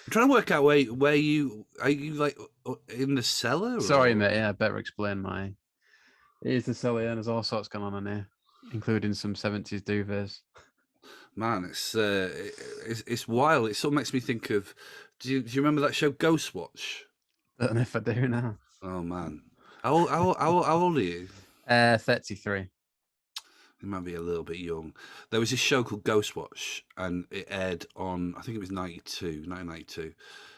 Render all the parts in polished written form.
trying to work out where you are. You like in the cellar? Sorry, Or? mate. Yeah, I better explain my. It is the silly, and there's all sorts going on in here, including some 70s duvets. Man, it's wild. It sort of makes me think of. Do you remember that show Ghostwatch? I don't know if I do now. Oh man, how old are you? 33. You might be a little bit young. There was this show called Ghostwatch, and it aired on, I think it was 1992. It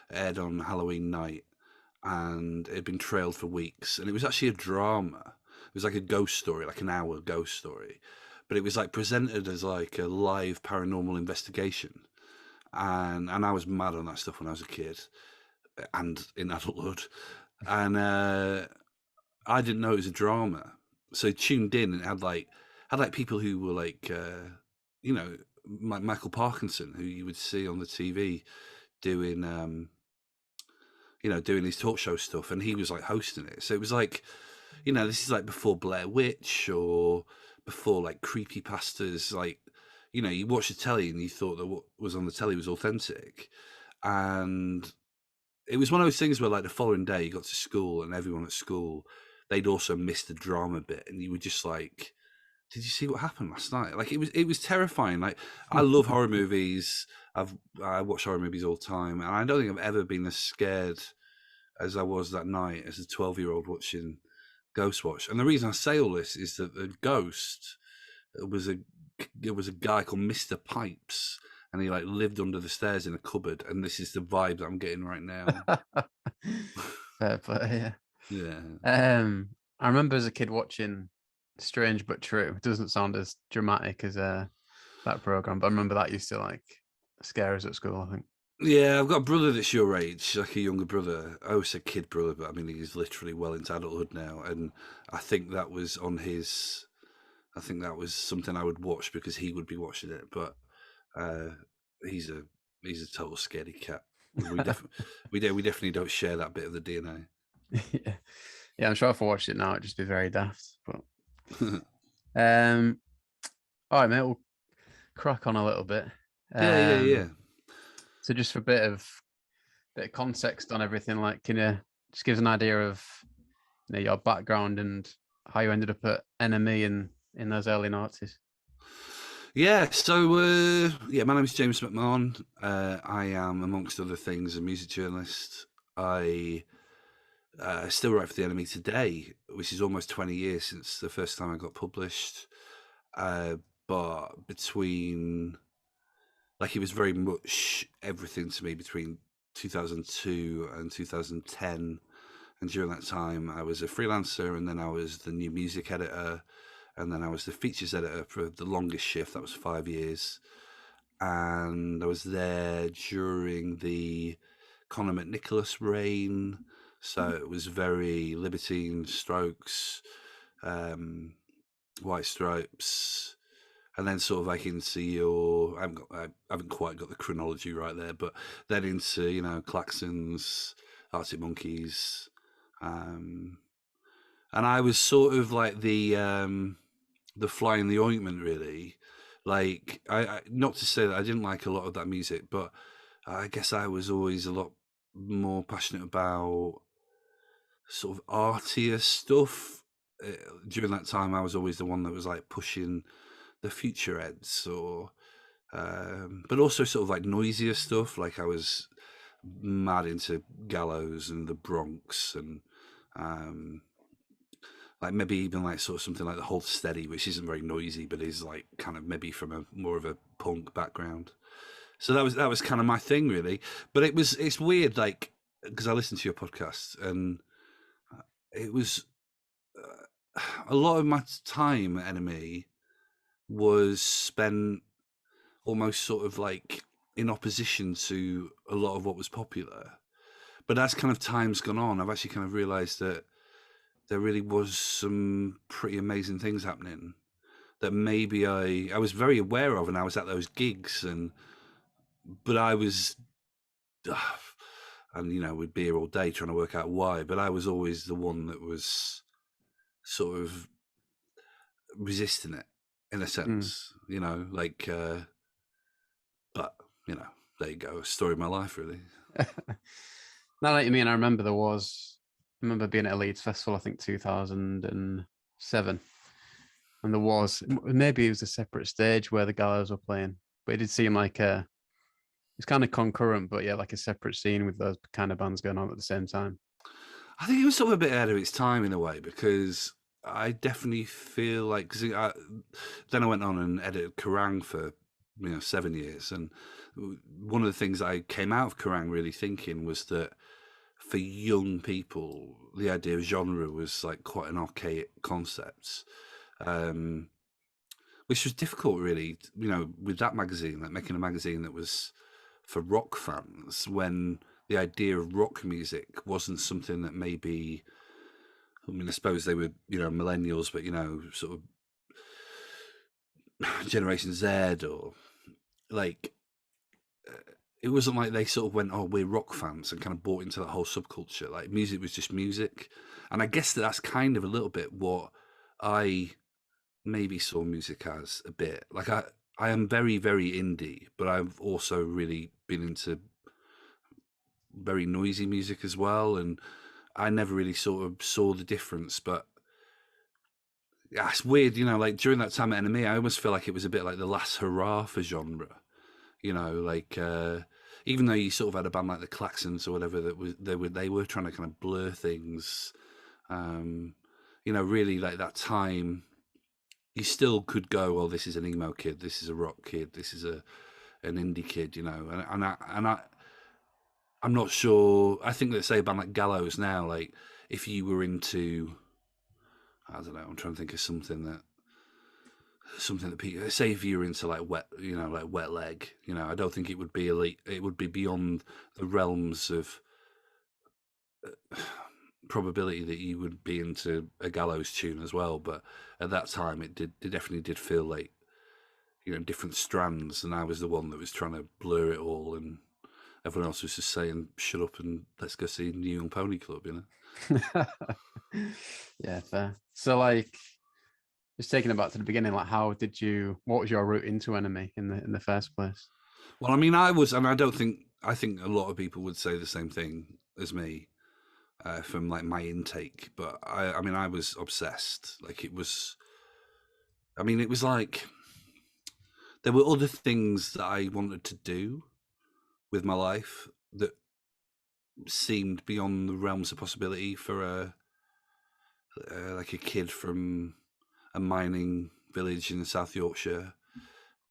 aired on Halloween night, and it had been trailed for weeks. And it was actually a drama. It was like a ghost story, like an hour ghost story. But it was like presented as like a live paranormal investigation. And I was mad on that stuff when I was a kid and in adulthood. And I didn't know it was a drama. So I tuned in and it had people who were like Michael Parkinson, who you would see on the TV doing doing his talk show stuff, and he was like hosting it. So it was like, this is like before Blair Witch or before like creepy pastas. Like, you watch the telly and you thought that what was on the telly was authentic, and it was one of those things where like the following day you got to school and everyone at school, they'd also missed the drama bit, and you were just like, did you see what happened last night? Like it was terrifying. Like I love horror movies. I watch horror movies all the time, and I don't think I've ever been as scared as I was that night as a 12-year-old watching Ghostwatch. And the reason I say all this is that the ghost was a guy called Mr. Pipes, and he like lived under the stairs in a cupboard. And this is the vibe that I'm getting right now. Fair play, Yeah. I remember as a kid watching Strange But True. It doesn't sound as dramatic as that program, but I remember that used to like scare us at school, I think. Yeah, I've got a brother that's your age, like a younger brother. I always say kid brother, but I mean he's literally well into adulthood now, and I think that was on his. I think that was something I would watch because he would be watching it. But he's a total scaredy cat. We definitely don't share that bit of the DNA. Yeah, I'm sure if I watched it now, it'd just be very daft. But all right, mate, we'll crack on a little bit. Yeah. So just for a bit of context on everything, like, can you just give us an idea of your background and how you ended up at NME in those early noughties? Yeah, so my name is James McMahon. I am, amongst other things, a music journalist. I still write for the NME today, which is almost 20 years since the first time I got published. But between, like, it was very much everything to me between 2002 and 2010. And during that time, I was a freelancer, and then I was the new music editor, and then I was the features editor for the longest shift. That was 5 years. And I was there during the Conor McNicholas reign. So it was very Libertine, Strokes, White Stripes, and then sort of like into your, I haven't quite got the chronology right there, but then into, Klaxons, Arctic Monkeys. And I was sort of like the fly in the ointment, really. Like, I not to say that I didn't like a lot of that music, but I guess I was always a lot more passionate about sort of artier stuff. During that time, I was always the one that was like pushing the future heads, but also sort of like noisier stuff. Like I was mad into Gallows and the Bronx, and like maybe even like sort of something like the Hold Steady, which isn't very noisy, but is like kind of maybe from a more of a punk background. So that was kind of my thing, really. But it's weird, like, because I listened to your podcast, and it was a lot of my time at NME was spent almost sort of like in opposition to a lot of what was popular. But as kind of time's gone on, I've actually kind of realized that there really was some pretty amazing things happening that maybe I was very aware of, and I was at those gigs, but I was, and we'd be here all day trying to work out why, but I was always the one that was sort of resisting it in a sense, like, but there you go, a story of my life, really. Now that you mean, I remember being at a Leeds festival, I think 2007, and there was, maybe it was a separate stage where the Gallows were playing, but it did seem like it's kind of concurrent, but yeah, like a separate scene with those kind of bands going on at the same time. I think it was sort of a bit ahead of its time in a way, because I definitely feel like, because then I went on and edited Kerrang for 7 years, and one of the things I came out of Kerrang really thinking was that for young people, the idea of genre was like quite an archaic concept, which was difficult, really, with that magazine, like making a magazine that was for rock fans, when the idea of rock music wasn't something that maybe, I mean, I suppose they were, millennials, but, sort of Generation Z, or like, it wasn't like they sort of went, oh, we're rock fans, and kind of bought into that whole subculture. Like, music was just music. And I guess that's kind of a little bit what I maybe saw music as a bit. Like, I am very, very indie, but I've also really been into very noisy music as well. And I never really sort of saw the difference. But yeah, it's weird, like during that time at NME, I almost feel like it was a bit like the last hurrah for genre. Like even though you sort of had a band like the Claxons or whatever that was they were trying to kind of blur things. Really, like that time, you still could go, well, this is an emo kid, this is a rock kid, this is an indie kid, I'm not sure. I think that, say, a band like Gallows now, like if you were into, I don't know, I'm trying to think of something that people say, if you're into like Wet Leg, I don't think it would be elite. It would be beyond the realms of probability that you would be into a Gallows tune as well. But at that time, it definitely did feel like, different strands, and I was the one that was trying to blur it all, and everyone else was just saying, shut up and let's go see New Young Pony Club, Yeah, fair. So, like, just taking it back to the beginning, like, what was your route into NME in the first place? Well, I mean, I think a lot of people would say the same thing as me, from like my intake, but I mean, I was obsessed. Like, it was like there were other things that I wanted to do with my life that seemed beyond the realms of possibility for like a kid from a mining village in South Yorkshire.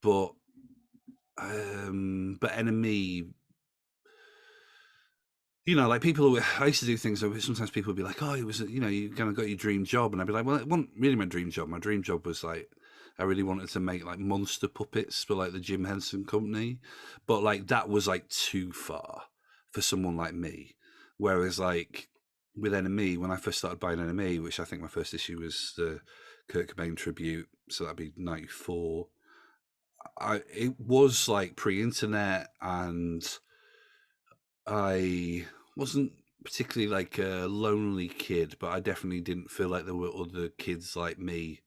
But NME, like people, I used to do things. Sometimes people would be like, "Oh, it was, you kind of got your dream job," and I'd be like, "Well, it wasn't really my dream job. My dream job was like, I really wanted to make like monster puppets for like the Jim Henson Company, but like that was like too far for someone like me. Whereas like with NME, when I first started buying NME, which I think my first issue was the Kurt Cobain tribute, so that'd be '94. It was like pre-internet, and I wasn't particularly like a lonely kid, but I definitely didn't feel like there were other kids like me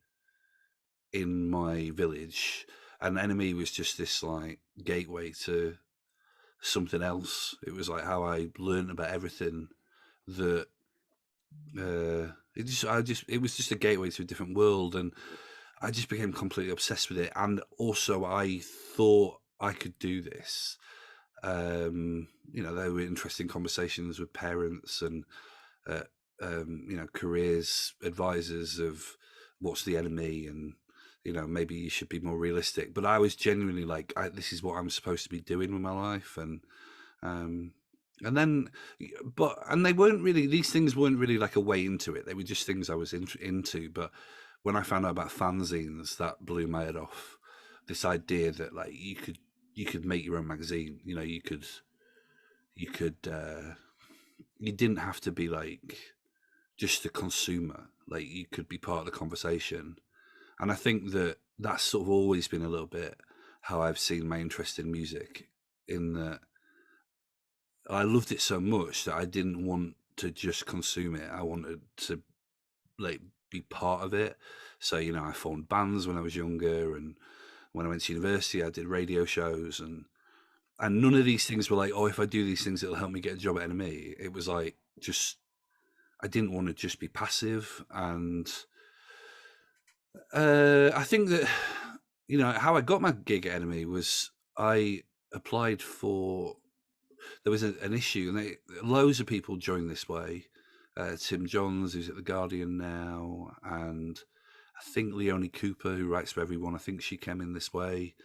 in my village. And NME was just this like gateway to something else. It was like how I learned about everything that it was just a gateway to a different world, and I just became completely obsessed with it. And also I thought I could do this. There were interesting conversations with parents and, careers advisors of what's the enemy, and, maybe you should be more realistic. But I was genuinely like, this is what I'm supposed to be doing with my life. And then, and these things weren't really like a way into it. They were just things I was into. But when I found out about fanzines, that blew my head off. This idea that like you could make your own magazine. You didn't have to be like just a consumer. Like, you could be part of the conversation. And I think that that's sort of always been a little bit how I've seen my interest in music, in that I loved it so much that I didn't want to just consume it. I wanted to like be part of it. So, I formed bands when I was younger, and when I went to university, I did radio shows, and And none of these things were like, oh, if I do these things, it'll help me get a job at NME. It was like, just, I didn't want to just be passive. And I think that, you know, how I got my gig at NME was I applied for, there was an issue, and loads of people joined this way. Tim Johns, who's at The Guardian now, and I think Leonie Cooper, who writes for everyone, I think she came in this way.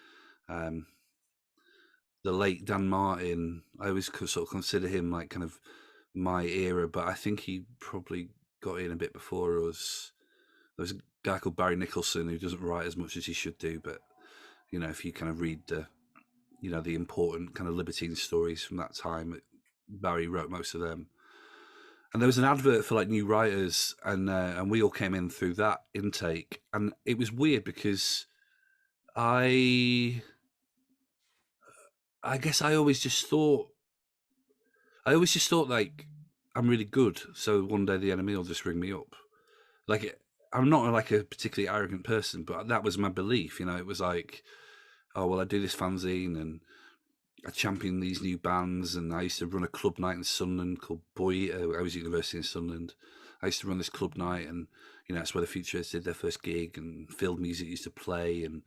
The late Dan Martin, I always sort of consider him like kind of my era, but I think he probably got in a bit before us. There was a guy called Barry Nicholson who doesn't write as much as he should do, but you know, if you kind of read the, you know, the important kind of libertine stories from that time, Barry wrote most of them. And there was an advert for like new writers, and we all came in through that intake, and it was weird because I guess I always just thought like I'm really good, so one day the enemy will just ring me up. Like I'm not like a particularly arrogant person, but that was my belief. You know, it was like, oh well, I do this fanzine and I champion these new bands, and I used to run a club night in Sunderland called Boy. I was at university in Sunderland. I used to run this club night, and you know that's where the Futurists did their first gig, and field music used to play, and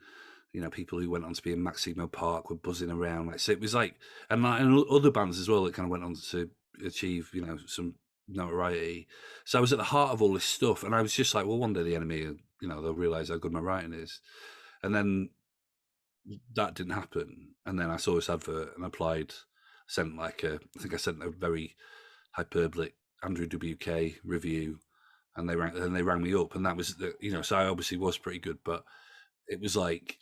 you know people who went on to be in Maximo Park were buzzing around. Like so, it was like, and other bands as well that kind of went on to achieve, you know, some notoriety. So I was at the heart of all this stuff, and I was just like, well, one day the enemy, you know, they'll realize how good my writing is, and then that didn't happen. And then I saw this advert and applied. Sent like I think I sent a very hyperbolic Andrew WK review, and they rang me up, and that was the, you know, so I obviously was pretty good, but it was like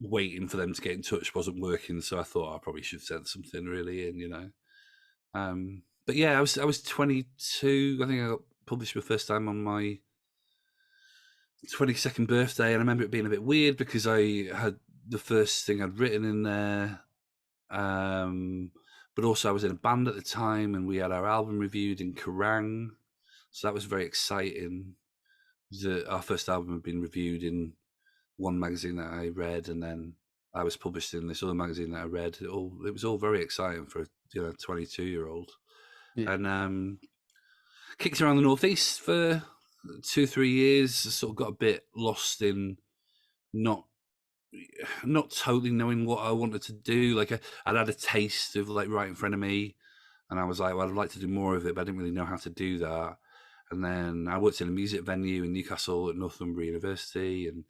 waiting for them to get in touch wasn't working. So I thought I probably should send something really in, you know. But yeah, I was 22. I think I got published for the first time on my 22nd birthday, and I remember it being a bit weird because I had the first thing I'd written in there. But also I was in a band at the time, and we had our album reviewed in Kerrang, so that was very exciting. Our first album had been reviewed in one magazine that I read, and then I was published in this other magazine that I read. It was all very exciting for a 22-year-old. Yeah. And kicked around the Northeast for 2-3 years. Sort of got a bit lost in not totally knowing what I wanted to do. Like I'd had a taste of like writing for NME, and I was like, well, I'd like to do more of it, but I didn't really know how to do that. And then I worked in a music venue in Newcastle at Northumbria University, and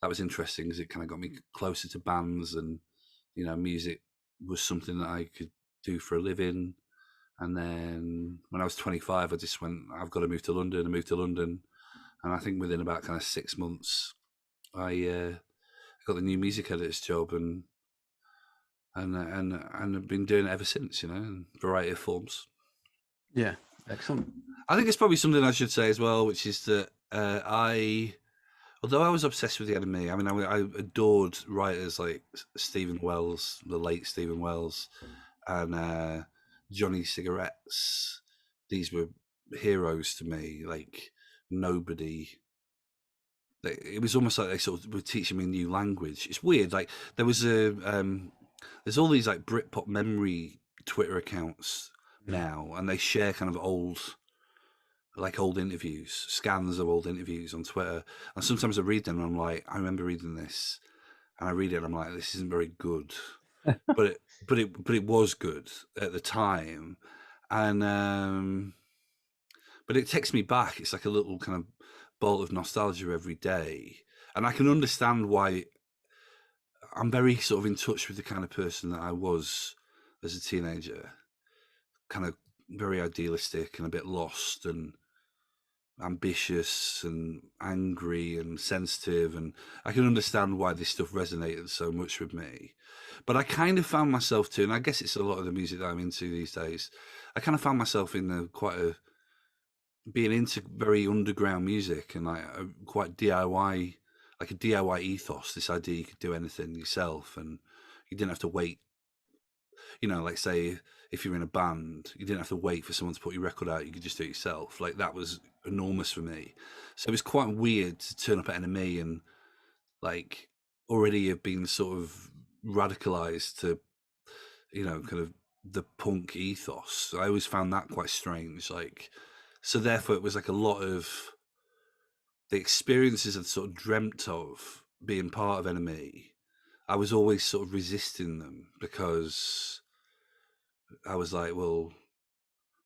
that was interesting because it kind of got me closer to bands, and you know, music was something that I could do for a living. And then when I was 25, I just went, I've got to move to London. I moved to London, and I think within about kind of 6 months, I got the new music editor's job, and I've been doing it ever since, you know, in a variety of forms. Yeah, excellent. I think it's probably something I should say as well, which is that although I was obsessed with the enemy, I mean, I adored writers like Stephen Wells, the late Stephen Wells, and Johnny Cigarettes. These were heroes to me. Like nobody. It was almost like they sort of were teaching me a new language. It's weird. Like there was there's all these like Britpop memory Twitter accounts now, and they share kind of old interviews, scans of old interviews on Twitter. And sometimes I read them, and I'm like, I remember reading this, and I read it, and I'm like, this isn't very good, but it was good at the time, and but it takes me back. It's like a little kind of bolt of nostalgia every day, and I can understand why. I'm very sort of in touch with the kind of person that I was as a teenager, kind of very idealistic and a bit lost and ambitious and angry and sensitive, and I can understand why this stuff resonated so much with me. But I kind of found myself too, and I guess it's a lot of the music that I'm into these days, I kind of found myself in being into very underground music, and like quite DIY, like a DIY ethos, this idea you could do anything yourself, and you didn't have to wait, you know, like say if you're in a band, you didn't have to wait for someone to put your record out, you could just do it yourself. Like that was enormous for me. So it was quite weird to turn up at NME and like already have been sort of radicalized to kind of the punk ethos. I always found that quite strange. Like, so therefore, it was like a lot of the experiences I'd sort of dreamt of being part of NME. I was always sort of resisting them because I was like, well,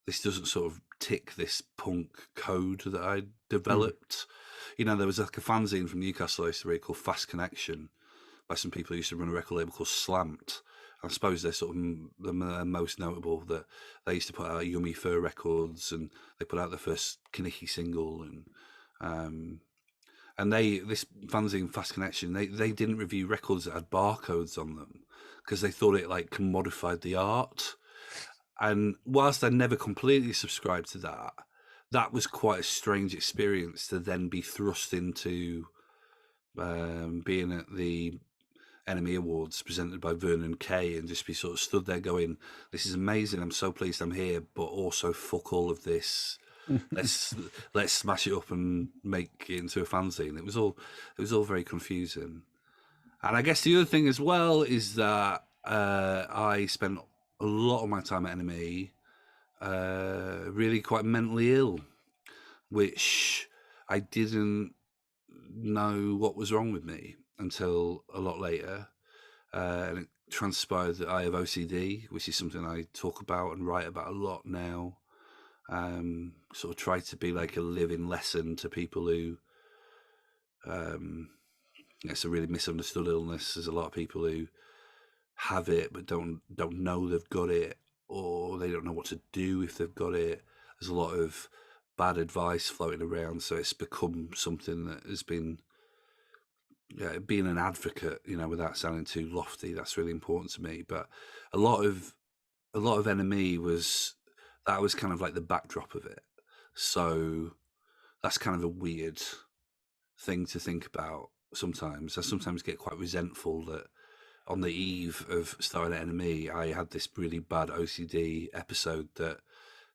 this doesn't sort of tick this punk code that I developed. There was like a fanzine from Newcastle I used to read called Fast Connection by some people who used to run a record label called Slant. I suppose they're sort of the most notable, that they used to put out Yummy Fur records, and they put out their first Kaniki single, and this fanzine Fast Connection, they didn't review records that had barcodes on them because they thought it like commodified the art. And whilst I never completely subscribed to that, that was quite a strange experience to then be thrust into being at the NME Awards presented by Vernon Kay and just be sort of stood there going, "This is amazing. I'm so pleased I'm here, but also fuck all of this. Let's smash it up and make it into a fanzine." It was all very confusing. And I guess the other thing as well is that I spent a lot of my time at NME really quite mentally ill, which I didn't know what was wrong with me until a lot later. And it transpired that I have OCD, which is something I talk about and write about a lot now. Sort of try to be like a living lesson to people who it's a really misunderstood illness. There's a lot of people who have it but don't know they've got it, or they don't know what to do if they've got it. There's a lot of bad advice floating around, so it's become something that has been being an advocate, without sounding too lofty. That's really important to me. But a lot of NME was kind of like the backdrop of it. So that's kind of a weird thing to think about sometimes. I sometimes get quite resentful that on the eve of starting at NME, I had this really bad OCD episode that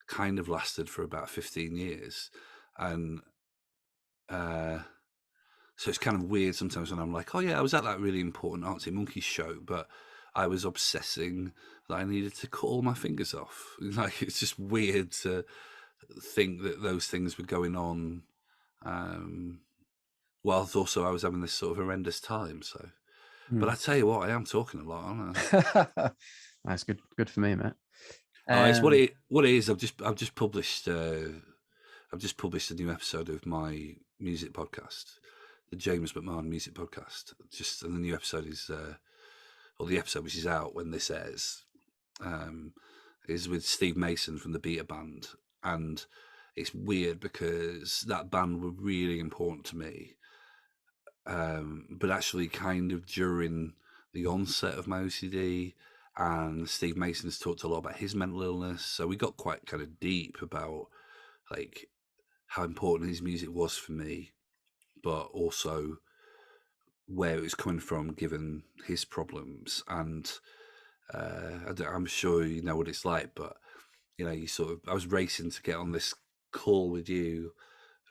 kind of lasted for about 15 years. And so it's kind of weird sometimes when I'm like, oh yeah, I was at that really important Arctic Monkeys show, but I was obsessing that I needed to cut all my fingers off. Like, it's just weird to think that those things were going on, whilst also I was having this sort of horrendous time. So, but I tell you what, I am talking a lot, aren't I? That's good for me, mate. It's what it is. I've just published a new episode of my music podcast, the James McMahon music podcast. And the new episode is, or the episode which is out when this airs, is with Steve Mason from the Beta Band. And it's weird because that band were really important to me. But actually kind of during the onset of my OCD, and Steve Mason's talked a lot about his mental illness. So we got quite kind of deep about like how important his music was for me, but also where it was coming from given his problems. And I'm sure you know what it's like, but I was racing to get on this call with you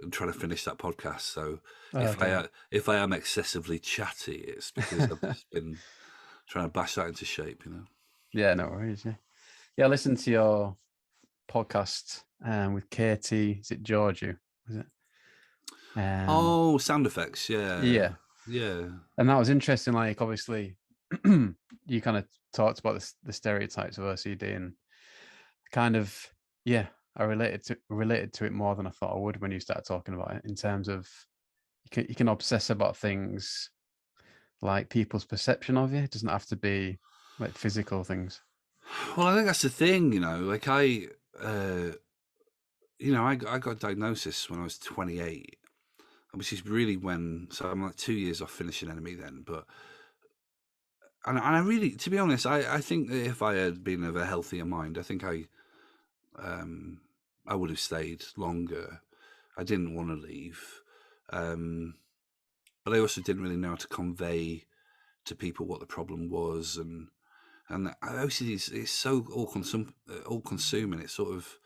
and trying to finish that podcast. So if I am excessively chatty, it's because I've just been trying to bash that into shape, Yeah, no worries. Yeah, I listened to your podcast with Katie. Is it Georgiou? Is it? Sound effects, Yeah, and that was interesting. Like, obviously, you kind of talked about the stereotypes of OCD, and kind of, I related to it more than I thought I would when you started talking about it. In terms of you can obsess about things like people's perception of you. It doesn't have to be like physical things. Well, I think that's the thing, like I got diagnosis when I was 28, which is really so I'm like 2 years off finishing NME then. But and I really, to be honest, I think that if I had been of a healthier mind, I think I would have stayed longer. I didn't want to leave, but I also didn't really know how to convey to people what the problem was, and OCD is so all consuming. It sort of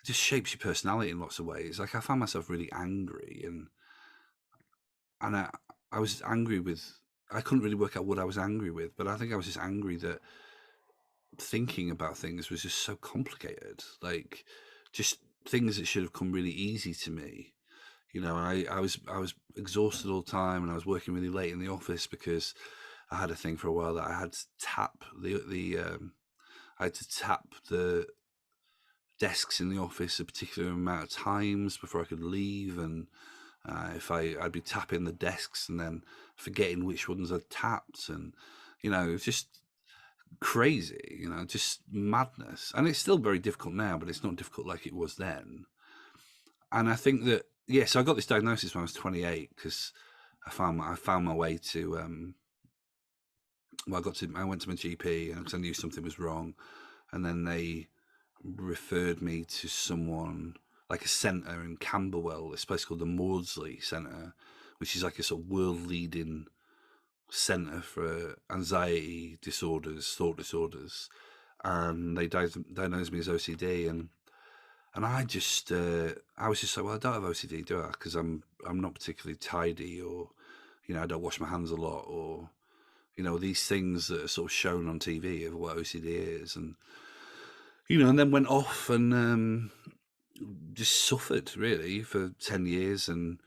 just shapes your personality in lots of ways. Like, I found myself really angry, and I was angry with. I couldn't really work out what I was angry with, but I think I was just angry that thinking about things was just so complicated. Like, just things that should have come really easy to me. You know, I was exhausted all the time, and I was working really late in the office because I had a thing for a while that I had to tap I had to tap the desks in the office a particular amount of times before I could leave, and if I'd be tapping the desks and then forgetting which ones I'd tapped, and it's just crazy, just madness. And it's still very difficult now, but it's not difficult like it was then. And I think that so I got this diagnosis when I was 28 because I found my way to well, I went to my GP because I knew something was wrong, and then they referred me to someone like a centre in Camberwell, this place called the Maudsley Centre, which is like a sort of world leading centre for anxiety disorders, thought disorders, and they diagnosed me as OCD, and I just I was just like, well, I don't have OCD, do I? Because I'm not particularly tidy, or I don't wash my hands a lot, or these things that are sort of shown on TV of what OCD is, and and then went off and just suffered really for 10 years, and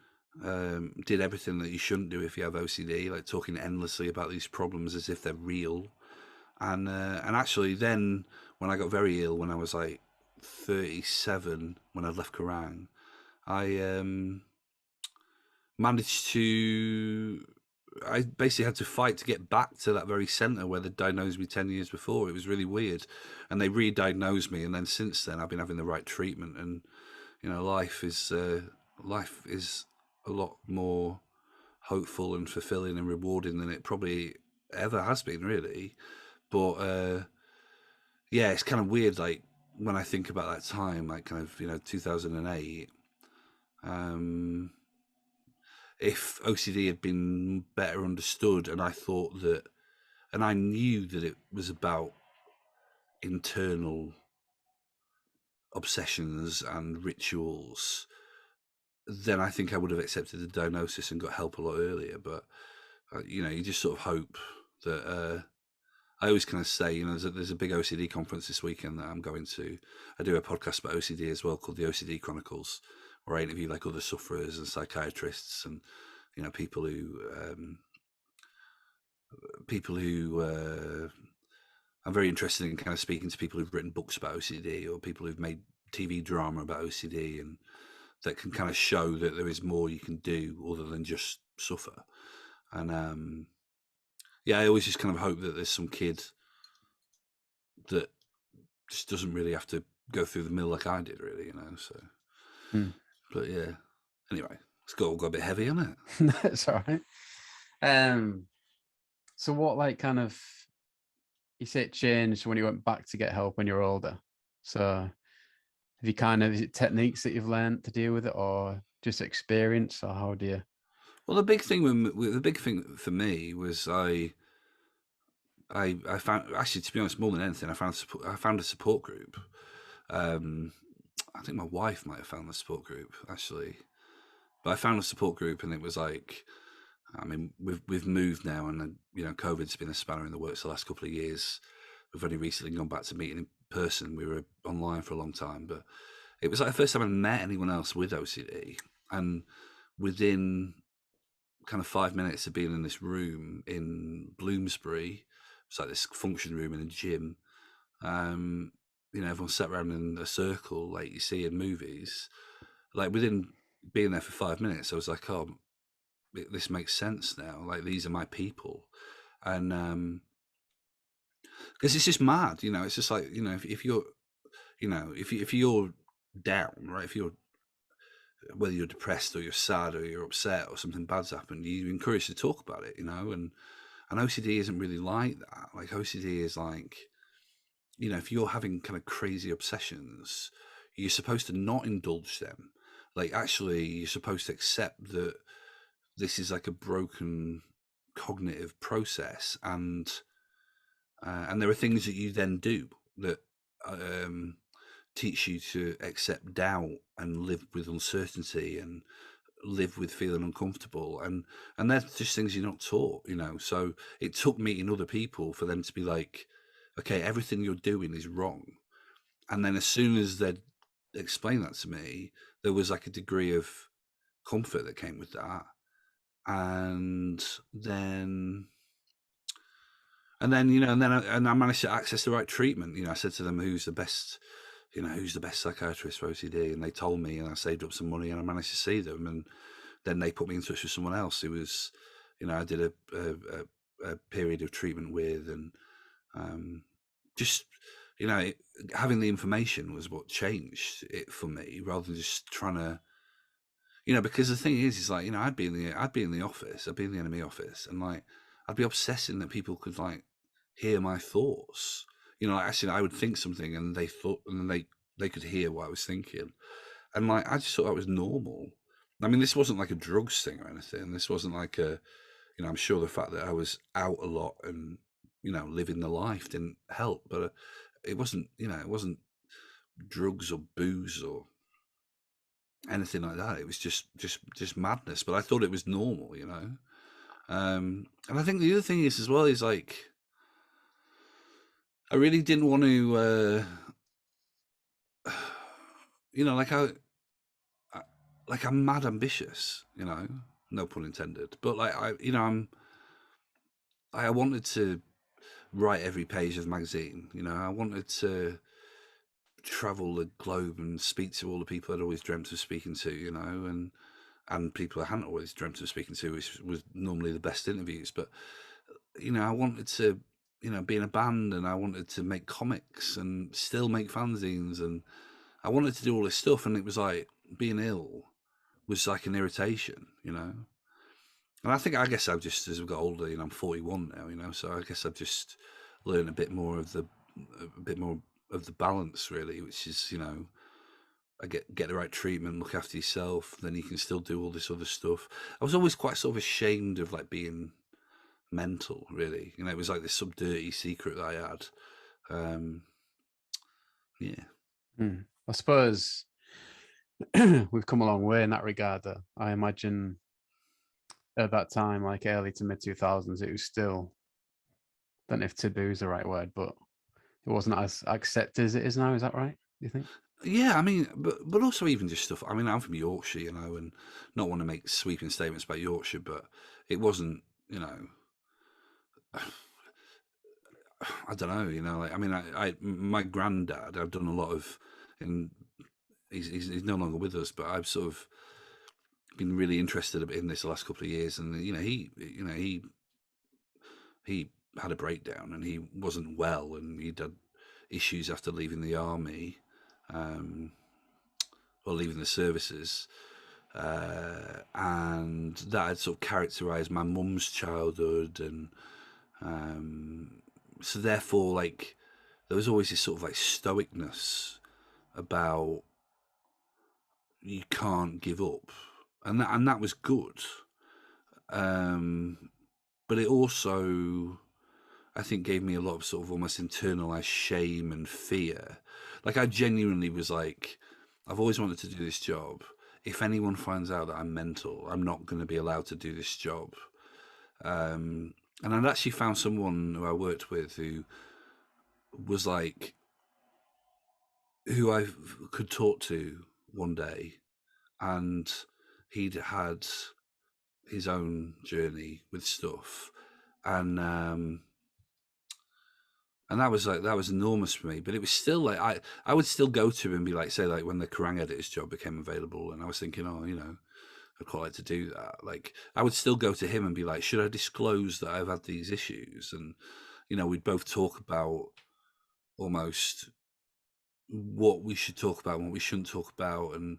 did everything that you shouldn't do if you have OCD, like talking endlessly about these problems as if they're real. And actually then when I got very ill, when I was like 37, when I left Kerrang, I managed to I basically had to fight to get back to that very centre where they diagnosed me 10 years before. It was really weird. And they re-diagnosed me, and then since then I've been having the right treatment, and life is a lot more hopeful and fulfilling and rewarding than it probably ever has been, really. But yeah, it's kind of weird, like when I think about that time, like kind of 2008. If OCD had been better understood, and I knew that it was about internal obsessions and rituals, then I think I would have accepted the diagnosis and got help a lot earlier. But you just sort of hope that. I always kind of say, there's a big OCD conference this weekend that I'm going to. I do a podcast about OCD as well called the OCD Chronicles, where I interview like other sufferers and psychiatrists and people who I'm very interested in kind of speaking to people who've written books about OCD, or people who've made TV drama about OCD, and that can kind of show that there is more you can do other than just suffer. And yeah, I always just kind of hope that there's some kid that just doesn't really have to go through the mill like I did, really, so. But yeah, anyway, it's got a bit heavy, hasn't it? That's all right. So what, like, kind of, you say it changed when you went back to get help when you were older. So have you is it techniques that you've learned to deal with it, or just experience, or how do you? Well, the big thing for me was I found, actually, to be honest, more than anything, I found a support group. I think my wife might have found the support group, actually, but I found a support group, and it was like, I mean, we've moved now, and COVID's been a spanner in the works the last couple of years. We've only recently gone back to meeting in person. We were online for a long time, but it was like the first time I met anyone else with OCD, and within kind of 5 minutes of being in this room in Bloomsbury, it's like this function room in a gym. Everyone sat around in a circle like you see in movies. Like within being there for 5 minutes, I was like, oh, this makes sense now. Like, these are my people. And because it's just mad, it's just like, if you're, if you're down, right, if you're, whether you're depressed or you're sad or you're upset or something bad's happened, you're encouraged to talk about it, and OCD isn't really like that. Like, OCD is like, if you're having kind of crazy obsessions, you're supposed to not indulge them. Like, actually, you're supposed to accept that this is like a broken cognitive process, and there are things that you then do that teach you to accept doubt and live with uncertainty and live with feeling uncomfortable, and that's just things you're not taught. So it took meeting other people for them to be like, okay, everything you're doing is wrong. And then as soon as they'd explain that to me, there was like a degree of comfort that came with that. And then I managed to access the right treatment. I said to them, who's the best psychiatrist for OCD? And they told me, and I saved up some money and I managed to see them. And then they put me in touch with someone else who was, I did a period of treatment with, and just, having the information was what changed it for me, rather than just trying to, because the thing is like, I'd be in the office, I'd be in the NME office, and like, I'd be obsessing that people could like hear my thoughts. Like, actually, I would think something, and then they could hear what I was thinking, and like, I just thought that was normal. I mean, this wasn't like a drugs thing or anything. This wasn't like a, I'm sure the fact that I was out a lot and living the life didn't help, but it wasn't, it wasn't drugs or booze or anything like that. It was just madness. But I thought it was normal, and I think the other thing is as well is like, I really didn't want to, like I'm mad ambitious, no pun intended. But like I wanted to write every page of the magazine. I wanted to travel the globe and speak to all the people I'd always dreamt of speaking to, and people I hadn't always dreamt of speaking to, which was normally the best interviews. But I wanted to, be in a band, and I wanted to make comics and still make fanzines, and I wanted to do all this stuff. And it was like being ill was like an irritation, And I guess I've just, as I've got older, I'm 41 now, so I guess I've just learned a bit more of the balance, really, which is, I get the right treatment, look after yourself, then you can still do all this other stuff. I was always quite sort of ashamed of like being mental, really. It was like this some dirty secret that I had. Yeah. I suppose we've come a long way in that regard, though. I imagine at that time, like early to mid 2000s, it was still, I don't know if taboo is the right word, but it wasn't as accepted as it is now. Is that right? Do you think? Yeah, I mean, but also even just stuff. I mean, I'm from Yorkshire, and not want to make sweeping statements about Yorkshire, but it wasn't, I don't know, like, I mean, my granddad, I've done a lot of, and he's no longer with us, but I've sort of been really interested in this the last couple of years, and he had a breakdown, and he wasn't well, and he'd had issues after leaving the army, or leaving the services, and that had sort of characterised my mum's childhood, and so therefore, like, there was always this sort of like stoicness about you can't give up, and that was good, but it also, I think, gave me a lot of sort of almost internalized shame and fear. Like, I genuinely was like, I've always wanted to do this job. If anyone finds out that I'm mental, I'm not going to be allowed to do this job. And I'd actually found someone who I worked with who was like, who I could talk to one day, and he'd had his own journey with stuff, and that was enormous for me. But it was still like, I would still go to him and be like, say, like when the Kerrang editor's job became available, and I was thinking, oh, I'd quite like to do that. Like, I would still go to him and be like, should I disclose that I've had these issues? And we'd both talk about almost what we should talk about and what we shouldn't talk about, and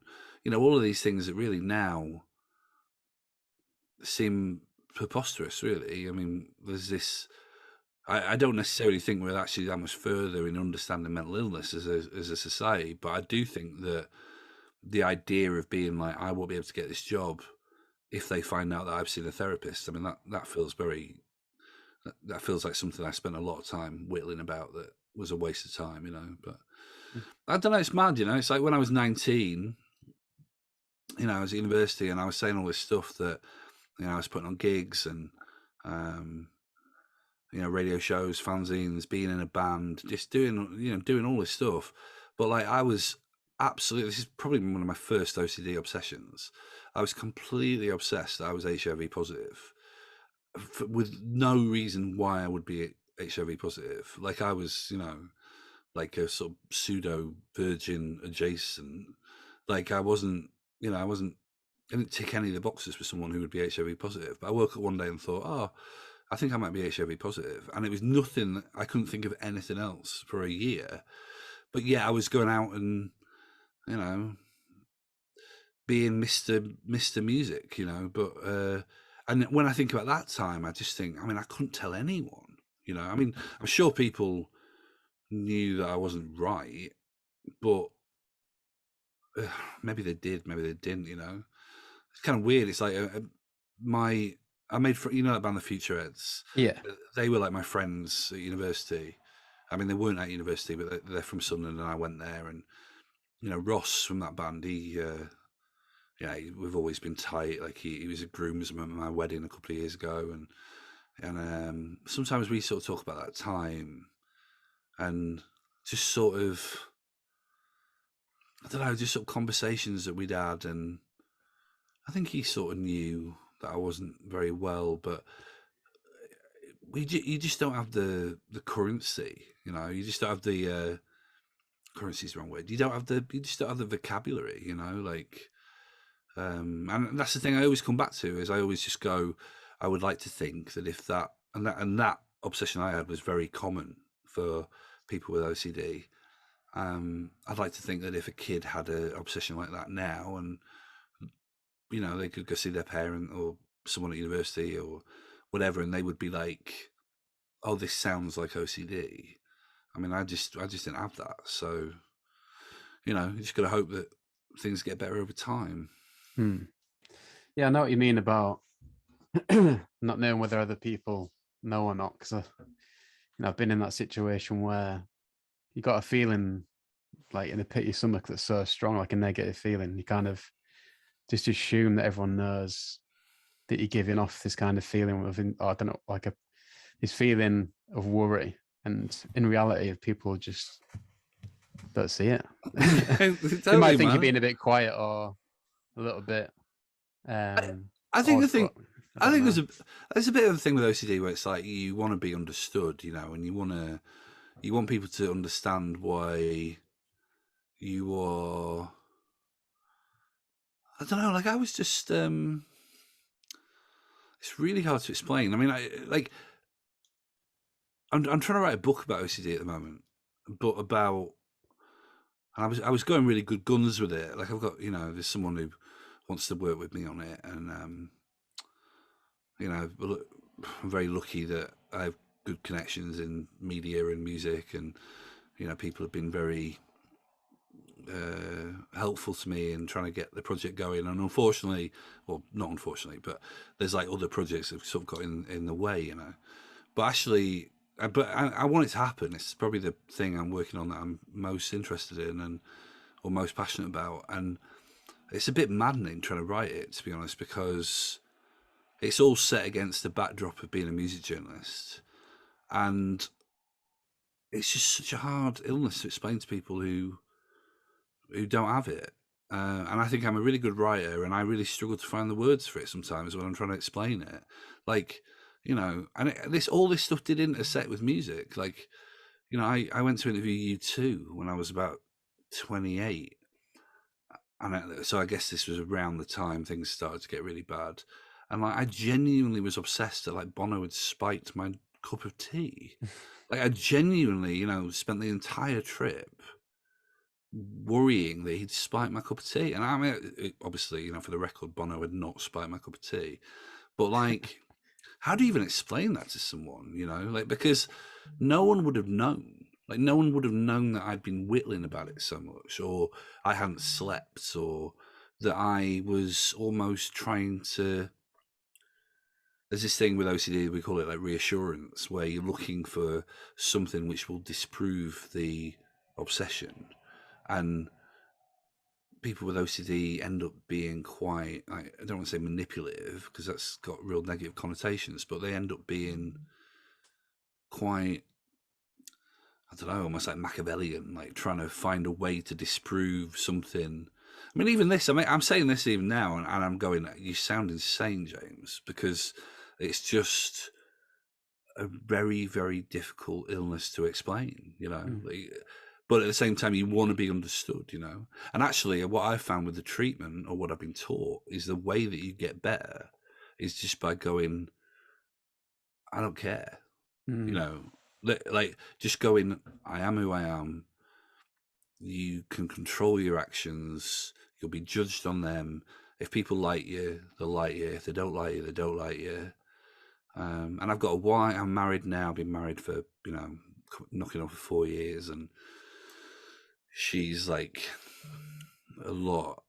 all of these things that really now seem preposterous, really. I mean, there's this, I don't necessarily think we're actually that much further in understanding mental illness as a society, but I do think that the idea of being like, I won't be able to get this job if they find out that I've seen a therapist, I mean, that feels that feels like something I spent a lot of time whittling about that was a waste of time, but I don't know, it's mad, it's like when I was 19, I was at university, and I was saying all this stuff that, I was putting on gigs, and radio shows, fanzines, being in a band, just doing all this stuff. But like I was absolutely, this is probably one of my first OCD obsessions. I was completely obsessed that I was HIV positive with no reason why I would be HIV positive. Like I was, like a sort of pseudo virgin adjacent. Like I wasn't, I wasn't, I didn't tick any of the boxes for someone who would be HIV positive. But I woke up one day and thought, oh, I think I might be HIV positive. And it was nothing, I couldn't think of anything else for a year. But yeah, I was going out and, you know, being Mr. Music, but, and when I think about that time, I just think, I couldn't tell anyone, I'm sure people knew that I wasn't right, but maybe they did, maybe they didn't, It's kind of weird. It's like I made, that band, the Futureheads. Yeah. They were like my friends at university. They weren't at university, but they're from Sunderland, and I went there. And Ross from that band, we've always been tight. Like he was a groomsman at my wedding a couple of years ago, and sometimes we sort of talk about that time, and just sort of, I don't know, just sort of conversations that we'd had, and I think he sort of knew that I wasn't very well, but you just don't have the currency, you just don't have the currency is the wrong word. You just don't have the vocabulary, like, and that's the thing I always come back to is I always just go, I would like to think that if that obsession I had was very common for people with OCD. I'd like to think that if a kid had an obsession like that now, and they could go see their parent or someone at university or whatever, and they would be like, "Oh, this sounds like OCD." I just didn't have that, so you just got to hope that things get better over time. Yeah, I know what you mean about not knowing whether other people know or not, because I've been in that situation where you got a feeling like in the pit of your stomach that's so strong, like a negative feeling. You kind of just assume that everyone knows that you're giving off this kind of feeling of, I don't know, like this feeling of worry. And in reality, people just don't see it. They might think you're being a bit quiet or a little bit. I think I think there's a bit of a thing with OCD where it's like you want to be understood, and you want people to understand why you are. I don't know. Like I was just. It's really hard to explain. I'm trying to write a book about OCD at the moment, but about. I was going really good guns with it. Like I've got, there's someone who wants to work with me on it, and I'm very lucky that I have good connections in media and music, and people have been very helpful to me in trying to get the project going. And unfortunately, well, not unfortunately, but there's like other projects that have sort of got in the way, But actually, I want it to happen. It's probably the thing I'm working on that I'm most interested in or most passionate about. And it's a bit maddening trying to write it, to be honest, because it's all set against the backdrop of being a music journalist, and it's just such a hard illness to explain to people who don't have it. And I think I'm a really good writer, and I really struggle to find the words for it sometimes when I'm trying to explain it. Like, and all this stuff did intersect with music. Like, I went to interview U2 when I was about 28. And so I guess this was around the time things started to get really bad. And like, I genuinely was obsessed that like Bono had spiked my cup of tea. Like I genuinely, spent the entire trip worrying that he'd spiked my cup of tea. And obviously, for the record, Bono had not spiked my cup of tea. But like, how do you even explain that to someone, Like, because no one would have known. Like, no one would have known that I'd been whittling about it so much, or I hadn't slept, or that I was almost trying to. There's this thing with OCD, we call it like reassurance, where you're looking for something which will disprove the obsession. And people with OCD end up being quite, I don't want to say manipulative because that's got real negative connotations, but they end up being quite, I don't know, almost like Machiavellian, like trying to find a way to disprove something. I mean, even this, I'm saying this even now, and I'm going, you sound insane, James, because it's just a very, very difficult illness to explain, but at the same time, you want to be understood, And actually, what I've found with the treatment, or what I've been taught, is the way that you get better is just by going, I don't care, like just going, I am who I am. You can control your actions. You'll be judged on them. If people like you, they'll like you. If they don't like you, they don't like you. And I've got a wife. I'm married now. I've been married for, knocking on for 4 years, and she's like a lot.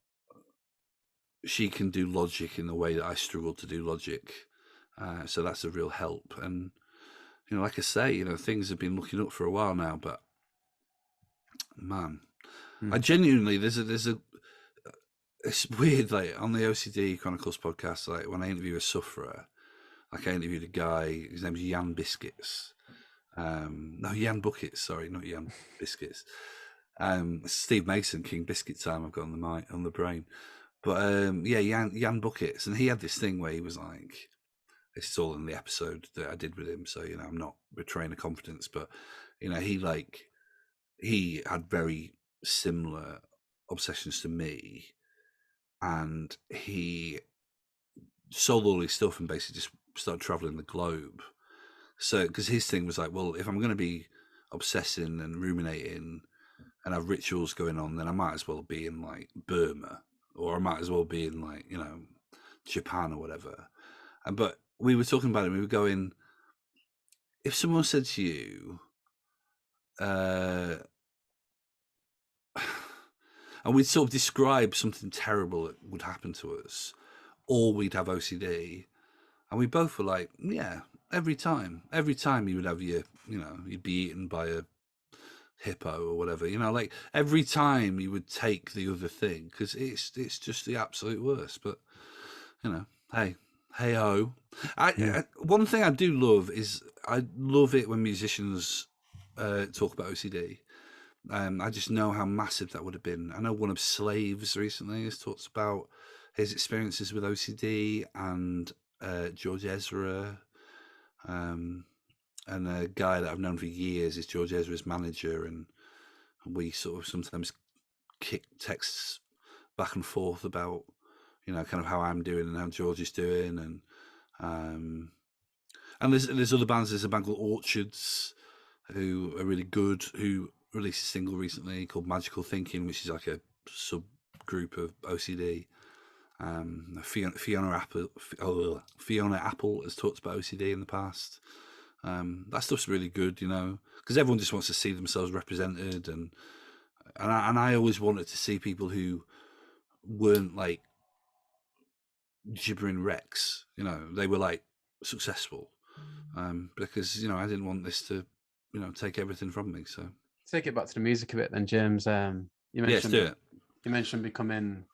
She can do logic in the way that I struggle to do logic. So that's a real help. And, like I say, things have been looking up for a while now, but man, I genuinely, it's weird, like on the OCD Chronicles podcast, like when I interview a sufferer, like I interviewed a guy, his name's Jan Biscuits. No, Jan Buckets, sorry, not Jan Biscuits. Steve Mason, King Biscuit time, I've got on the on the brain. But yeah, Jan Buckets, and he had this thing where he was like, this is all in the episode that I did with him, so I'm not betraying a confidence, but he had very similar obsessions to me, and he sold all his stuff and basically just started traveling the globe. So, because his thing was like, well, if I'm going to be obsessing and ruminating and have rituals going on, then I might as well be in like Burma, or I might as well be in like, Japan or whatever. But we were talking about it, we were going, if someone said to you, and we'd sort of describe something terrible that would happen to us, or we'd have OCD, and we both were like, yeah, every time you would have you'd be eaten by a hippo or whatever, like every time you would take the other thing, because it's just the absolute worst. But hey ho. One thing I do love is, I love it when musicians talk about OCD. I just know how massive that would have been. I know one of Slaves recently has talked about his experiences with OCD, and George Ezra, and a guy that I've known for years is George Ezra's manager, and we sort of sometimes kick texts back and forth about, kind of how I'm doing and how George is doing, and there's other bands. There's a band called Orchards, who are really good, who released a single recently called Magical Thinking, which is like a subgroup of OCD. Fiona Apple has talked about OCD in the past. That stuff's really good, because everyone just wants to see themselves represented, and I always wanted to see people who weren't like gibbering wrecks. They were like successful, because I didn't want this to take everything from me. So take it back to the music a bit then, James. You mentioned do it. You mentioned becoming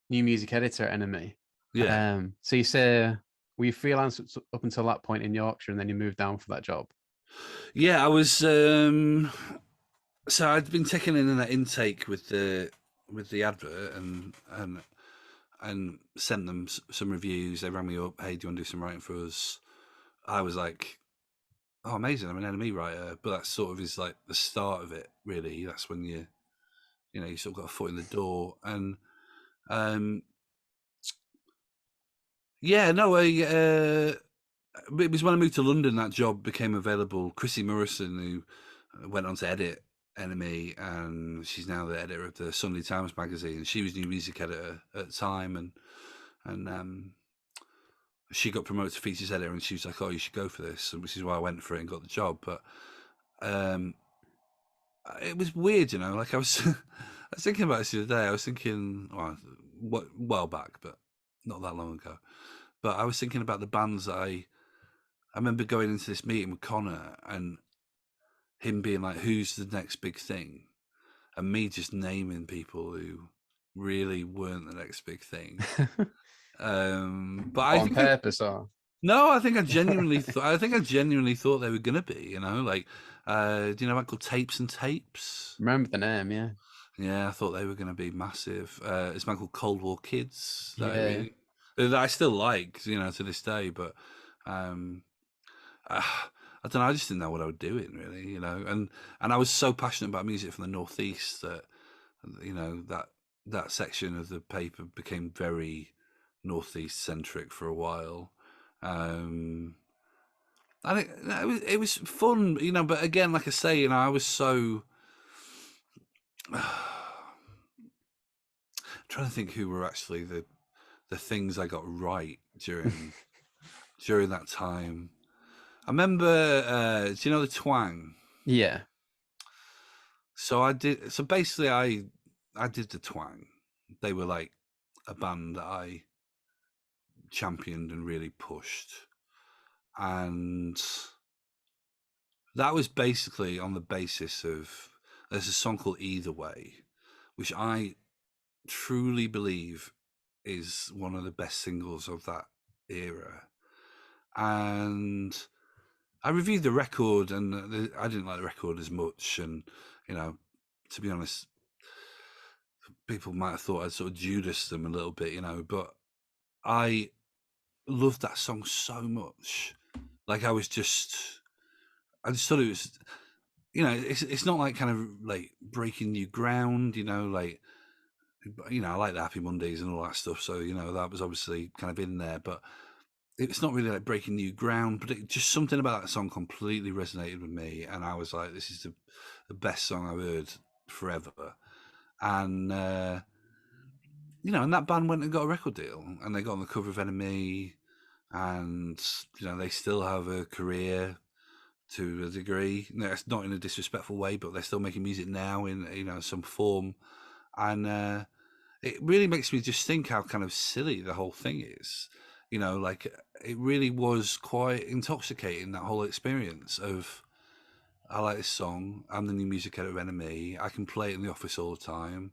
new music editor at NME. Yeah. So you say, were you freelance up until that point in Yorkshire, and then you moved down for that job? Yeah, I was. So I'd been taking in that intake with the advert, and sent them some reviews. They rang me up, hey, do you want to do some writing for us? I was like, oh, amazing, I'm an NME writer. But that sort of is like the start of it, really. That's when you sort of got a foot in the door. And yeah, no, it was when I moved to London that job became available. Chrissy Morrison, who went on to edit NME, and she's now the editor of the Sunday Times magazine. She was new music editor at the time, and she got promoted to features editor, and she was like, "Oh, you should go for this," which is why I went for it and got the job. But it was weird, Like I was, I was thinking about this the other day. I was thinking, well, a while back, but not that long ago. But I was thinking about the bands that I remember going into this meeting with Connor, and him being like, "Who's the next big thing?" and me just naming people who really weren't the next big thing. But I on think purpose, or No, I think I genuinely thought. I think I genuinely thought they were gonna be. You know, like, do you know a band called Tapes and Tapes? Remember the name, yeah. Yeah, I thought they were gonna be massive. It's a band called Cold War Kids that Yeah. that I still like, you know, to this day. But um, I don't know. I just didn't know what I was doing, really. You know, and I was so passionate about music from the Northeast that, you know, that section of the paper became very Northeast centric for a while. Um, I think it was fun, you know. But again, like I say, you know, I was so trying to think who were actually the things I got right during that time. I remember, do you know the Twang? Yeah. So I did. So basically, I did the Twang. They were like a band that I championed and really pushed, and that was basically on the basis of there's a song called Either Way, which I truly believe is one of the best singles of that era. And I reviewed the record, and I didn't like the record as much. And you know, to be honest, people might have thought I'd sort of Judas them a little bit, you know. But I loved that song so much. Like I just thought it was, you know, it's not like kind of like breaking new ground, you know, like, you know, I like the Happy Mondays and all that stuff. So, you know, that was obviously kind of in there, but it's not really like breaking new ground, but just something about that song completely resonated with me. And I was like, this is the best song I've heard forever. And, you know, and that band went and got a record deal, and they got on the cover of NME, and, you know, they still have a career to a degree. No, it's not in a disrespectful way, but they're still making music now in, you know, some form. And it really makes me just think how kind of silly the whole thing is. You know, like it really was quite intoxicating, that whole experience of I like this song. I'm the new music editor of NME. I can play it in the office all the time.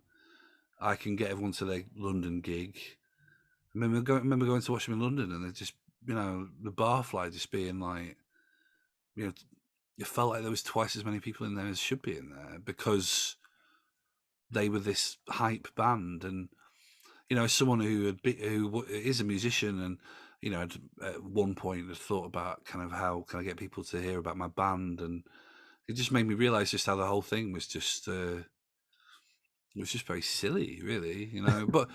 I can get everyone to their London gig. Remember going to watch them in London, and they're just, you know, the barfly just being like, you know, it felt like there was twice as many people in there as should be in there because they were this hype band. And you know, as someone who is a musician, and you know, at one point had thought about kind of how can I get people to hear about my band, and it just made me realize just how the whole thing was just it was just very silly, really, you know, but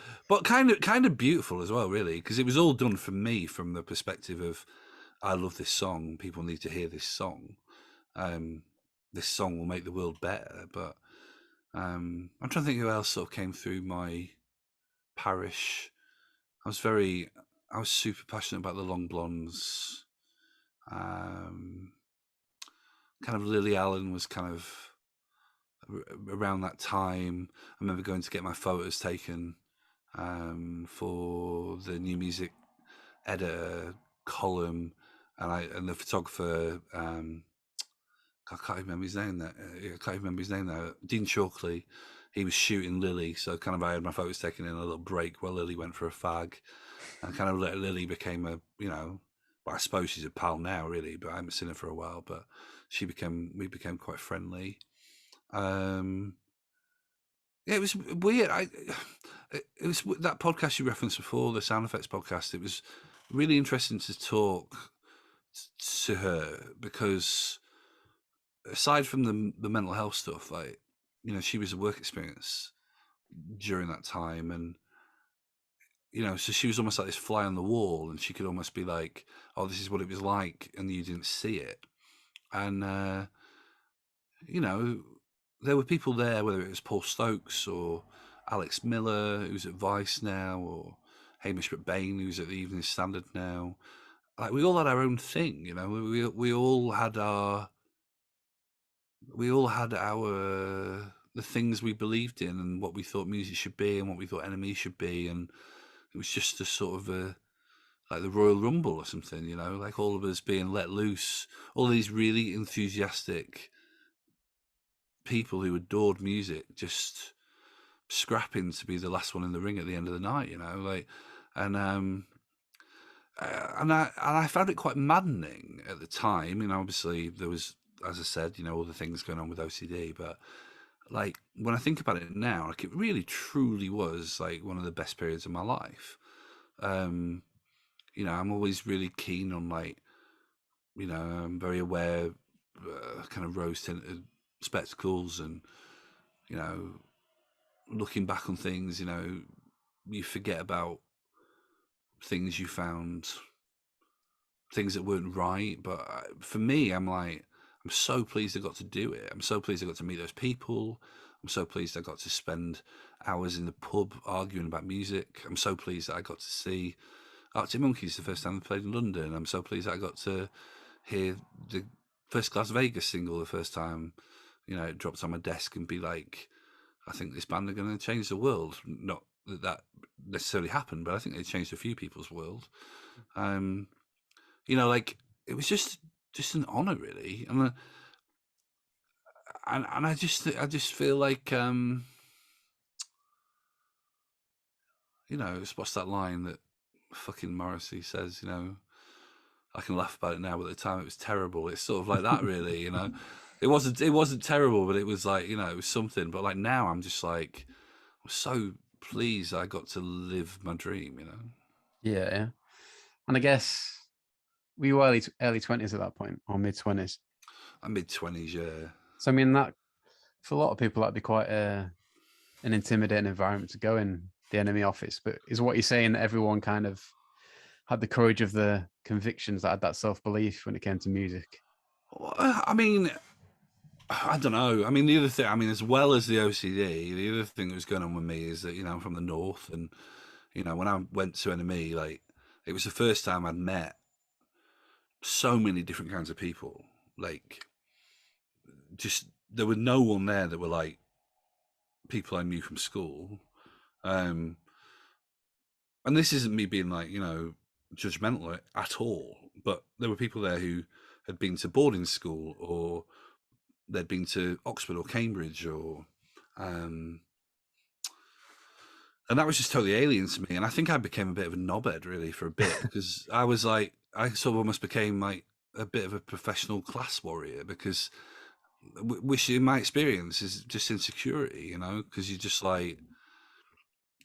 kind of beautiful as well, really, because it was all done for me from the perspective of I love this song, people need to hear this song. Um, this song will make the world better. But I'm trying to think who else sort of came through my parish. I was very, I was super passionate about the Long Blondes. Um, kind of Lily Allen was kind of around that time. I remember going to get my photos taken for the new music editor column, and the photographer. I can't remember his name. I can't remember his name now. Dean Chalkley. He was shooting Lily, so kind of I had my photos taken in a little break while Lily went for a fag, and kind of Lily became a, you know, well, I suppose she's a pal now, really, but I haven't seen her for a while. But we became quite friendly. Um, yeah, it was weird. It was that podcast you referenced before, the sound effects podcast. It was really interesting to talk to her because aside from the mental health stuff, like, you know, she was a work experience during that time, and you know, so she was almost like this fly on the wall, and she could almost be like, "Oh, this is what it was like," and you didn't see it. And you know, there were people there, whether it was Paul Stokes or Alex Miller, who's at Vice now, or Hamish McBain, who's at the Evening Standard now. Like we all had our own thing, you know. We all had our the things we believed in and what we thought music should be and what we thought NME should be, and it was just a sort of a like the Royal Rumble or something, you know, like all of us being let loose, all these really enthusiastic people who adored music just scrapping to be the last one in the ring at the end of the night, you know, like, and and I found it quite maddening at the time. Obviously there was, as I said, all the things going on with OCD, but like when I think about it now, like it really truly was like one of the best periods of my life. Um, I'm always really keen on like, I'm very aware, kind of rose tinted spectacles, and you know, looking back on things, you forget about things you found, things that weren't right. But for me, I'm like, I'm so pleased I got to do it. I'm so pleased I got to meet those people. I'm so pleased I got to spend hours in the pub arguing about music. I'm so pleased that I got to see Arctic Monkeys the first time they played in London. I'm so pleased that I got to hear the First Class Vegas single the first time, it dropped on my desk, and be like, I think this band are going to change the world. Not that that necessarily happened, but I think they changed a few people's world. Um, like it was just an honor, really, and I just feel like, what's that line that fucking Morrissey says? I can laugh about it now, but at the time it was terrible. It's sort of like that, really. It wasn't terrible, but it was like, it was something. But like now, I'm just like, I'm so pleased I got to live my dream. Yeah, yeah. And I guess we were early 20s at that point, or mid 20s. I'm mid-20s, yeah. So I mean that for a lot of people that'd be quite an intimidating environment to go in, the NME office. But is what you're saying that everyone kind of had the courage of the convictions, that had that self-belief when it came to music? I mean, I don't know. I mean, the other thing, as well as the OCD, the other thing that was going on with me is that, I'm from the north, and, when I went to NME, like, it was the first time I'd met so many different kinds of people. Like, just, there were no one there that were like people I knew from school. Um, and this isn't me being like, judgmental at all, but there were people there who had been to boarding school, or they'd been to Oxford or Cambridge, or um, and that was just totally alien to me. And I think I became a bit of a knobhead, really, for a bit, because I was like, I sort of almost became like a bit of a professional class warrior, because which in my experience is just insecurity, because you're just like,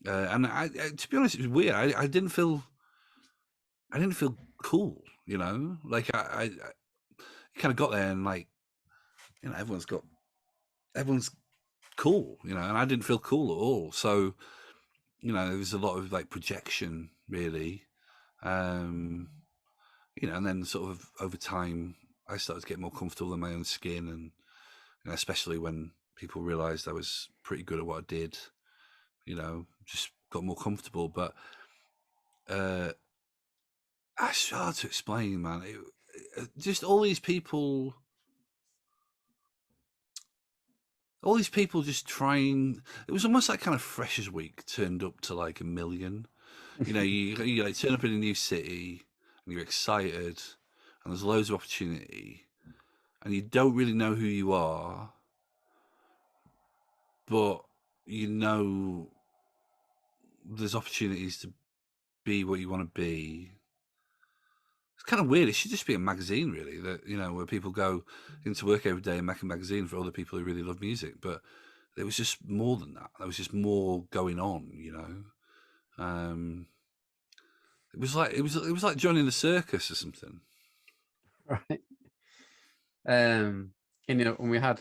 and to be honest, it was weird. I didn't feel cool, like I kind of got there, and like, everyone's cool, and I didn't feel cool at all. So, there was a lot of like projection, really. Um, and then sort of over time, I started to get more comfortable in my own skin, and especially when people realized I was pretty good at what I did, just got more comfortable. But uh, it's hard to explain, man. Just all these people just trying. It was almost like kind of Freshers Week turned up to like 1 million. You like turn up in a new city, and you're excited, and there's loads of opportunity, and you don't really know who you are, but there's opportunities to be what you want to be. It's kind of weird. It should just be a magazine, really, that where people go into work every day and make a magazine for other people who really love music. But there was just more than that. There was just more going on. Um, it was like joining the circus or something. Right. And when we had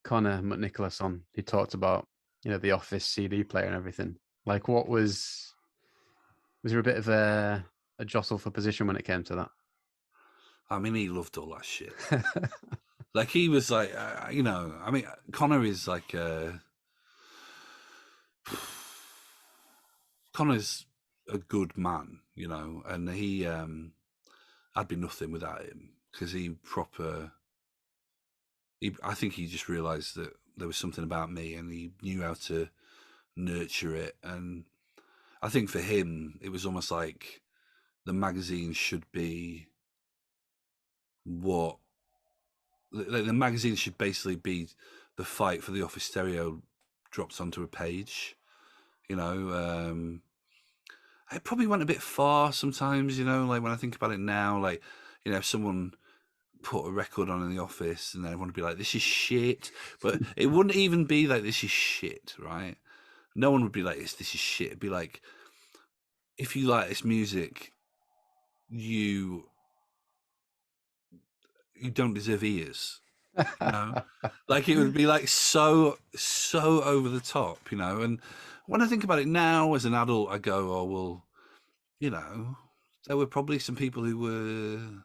Connor McNicholas on, he talked about the Office CD player and everything. Like, what was there a bit of a jostle for position when it came to I mean, he loved all that shit. that? Like, he was like, Connor is like, Connor's a good man, and I'd be nothing without him, because I think he just realised that there was something about me, and he knew how to nurture it. And I think for him, it was almost like the magazine should be what the magazine should basically be the fight for the Office stereo dropped onto a page, you know. it probably went a bit far sometimes, you know, like when I think about it now, like, you know, if someone put a record on in the office and then everyone would be like, this is shit. But it wouldn't even be like, this is shit, right? No one would be like, this is shit. It'd be like, if you like this music, you don't deserve ears, you know? Like it would be like so over the top, you know? And when I think about it now as an adult, I go, oh, well, you know, there were probably some people who were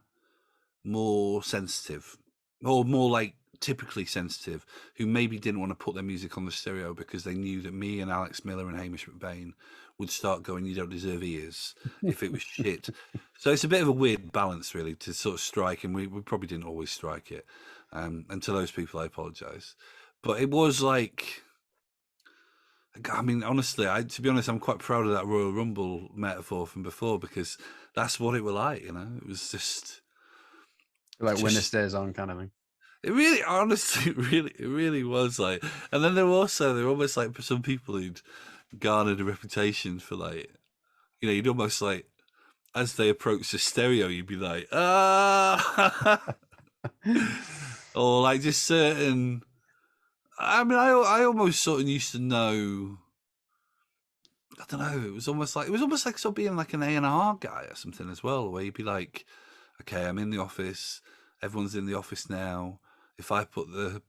more sensitive or more like typically sensitive who maybe didn't want to put their music on the stereo because they knew that me and Alex Miller and Hamish McBain would start going, you don't deserve ears if it was shit. So it's a bit of a weird balance really to sort of strike, and we probably didn't always strike it. And to those people I apologize, but it was like, I mean, honestly, to be honest, I'm quite proud of that Royal Rumble metaphor from before, because that's what it was like, you know. It was Like winner just stays on kind of thing. it really, honestly, it really was like. And then there were almost like some people who'd garnered a reputation for like, you know, you'd almost like, as they approach the stereo, you'd be like, ah, or like just certain. I mean, I almost sort of used to know. I don't know. It was almost like sort of being like an A&R guy or something as well, where you'd be like, okay, I'm in the office. Everyone's in the office now. If I put the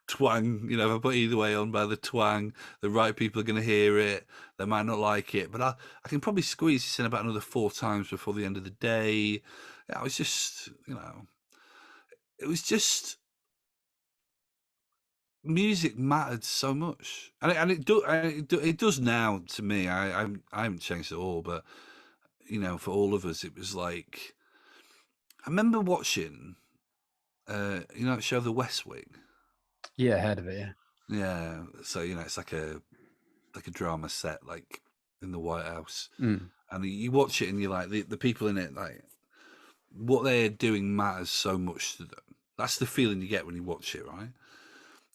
twang, you know, if I put Either Way on by the twang, the right people are going to hear it. They might not like it, but I can probably squeeze this in about another 4 times before the end of the day. Yeah, I was just, you know, it was just music mattered so much, and it does now to me. I haven't changed at all, but you know, for all of us, it was like I remember watching, you know, that show The West Wing. Yeah, heard of it. Yeah. Yeah, so you know, it's like a drama set, like in the White House, Mm. and you watch it, and you're like, the people in it, like what they're doing matters so much to them. That's the feeling you get when you watch it, right?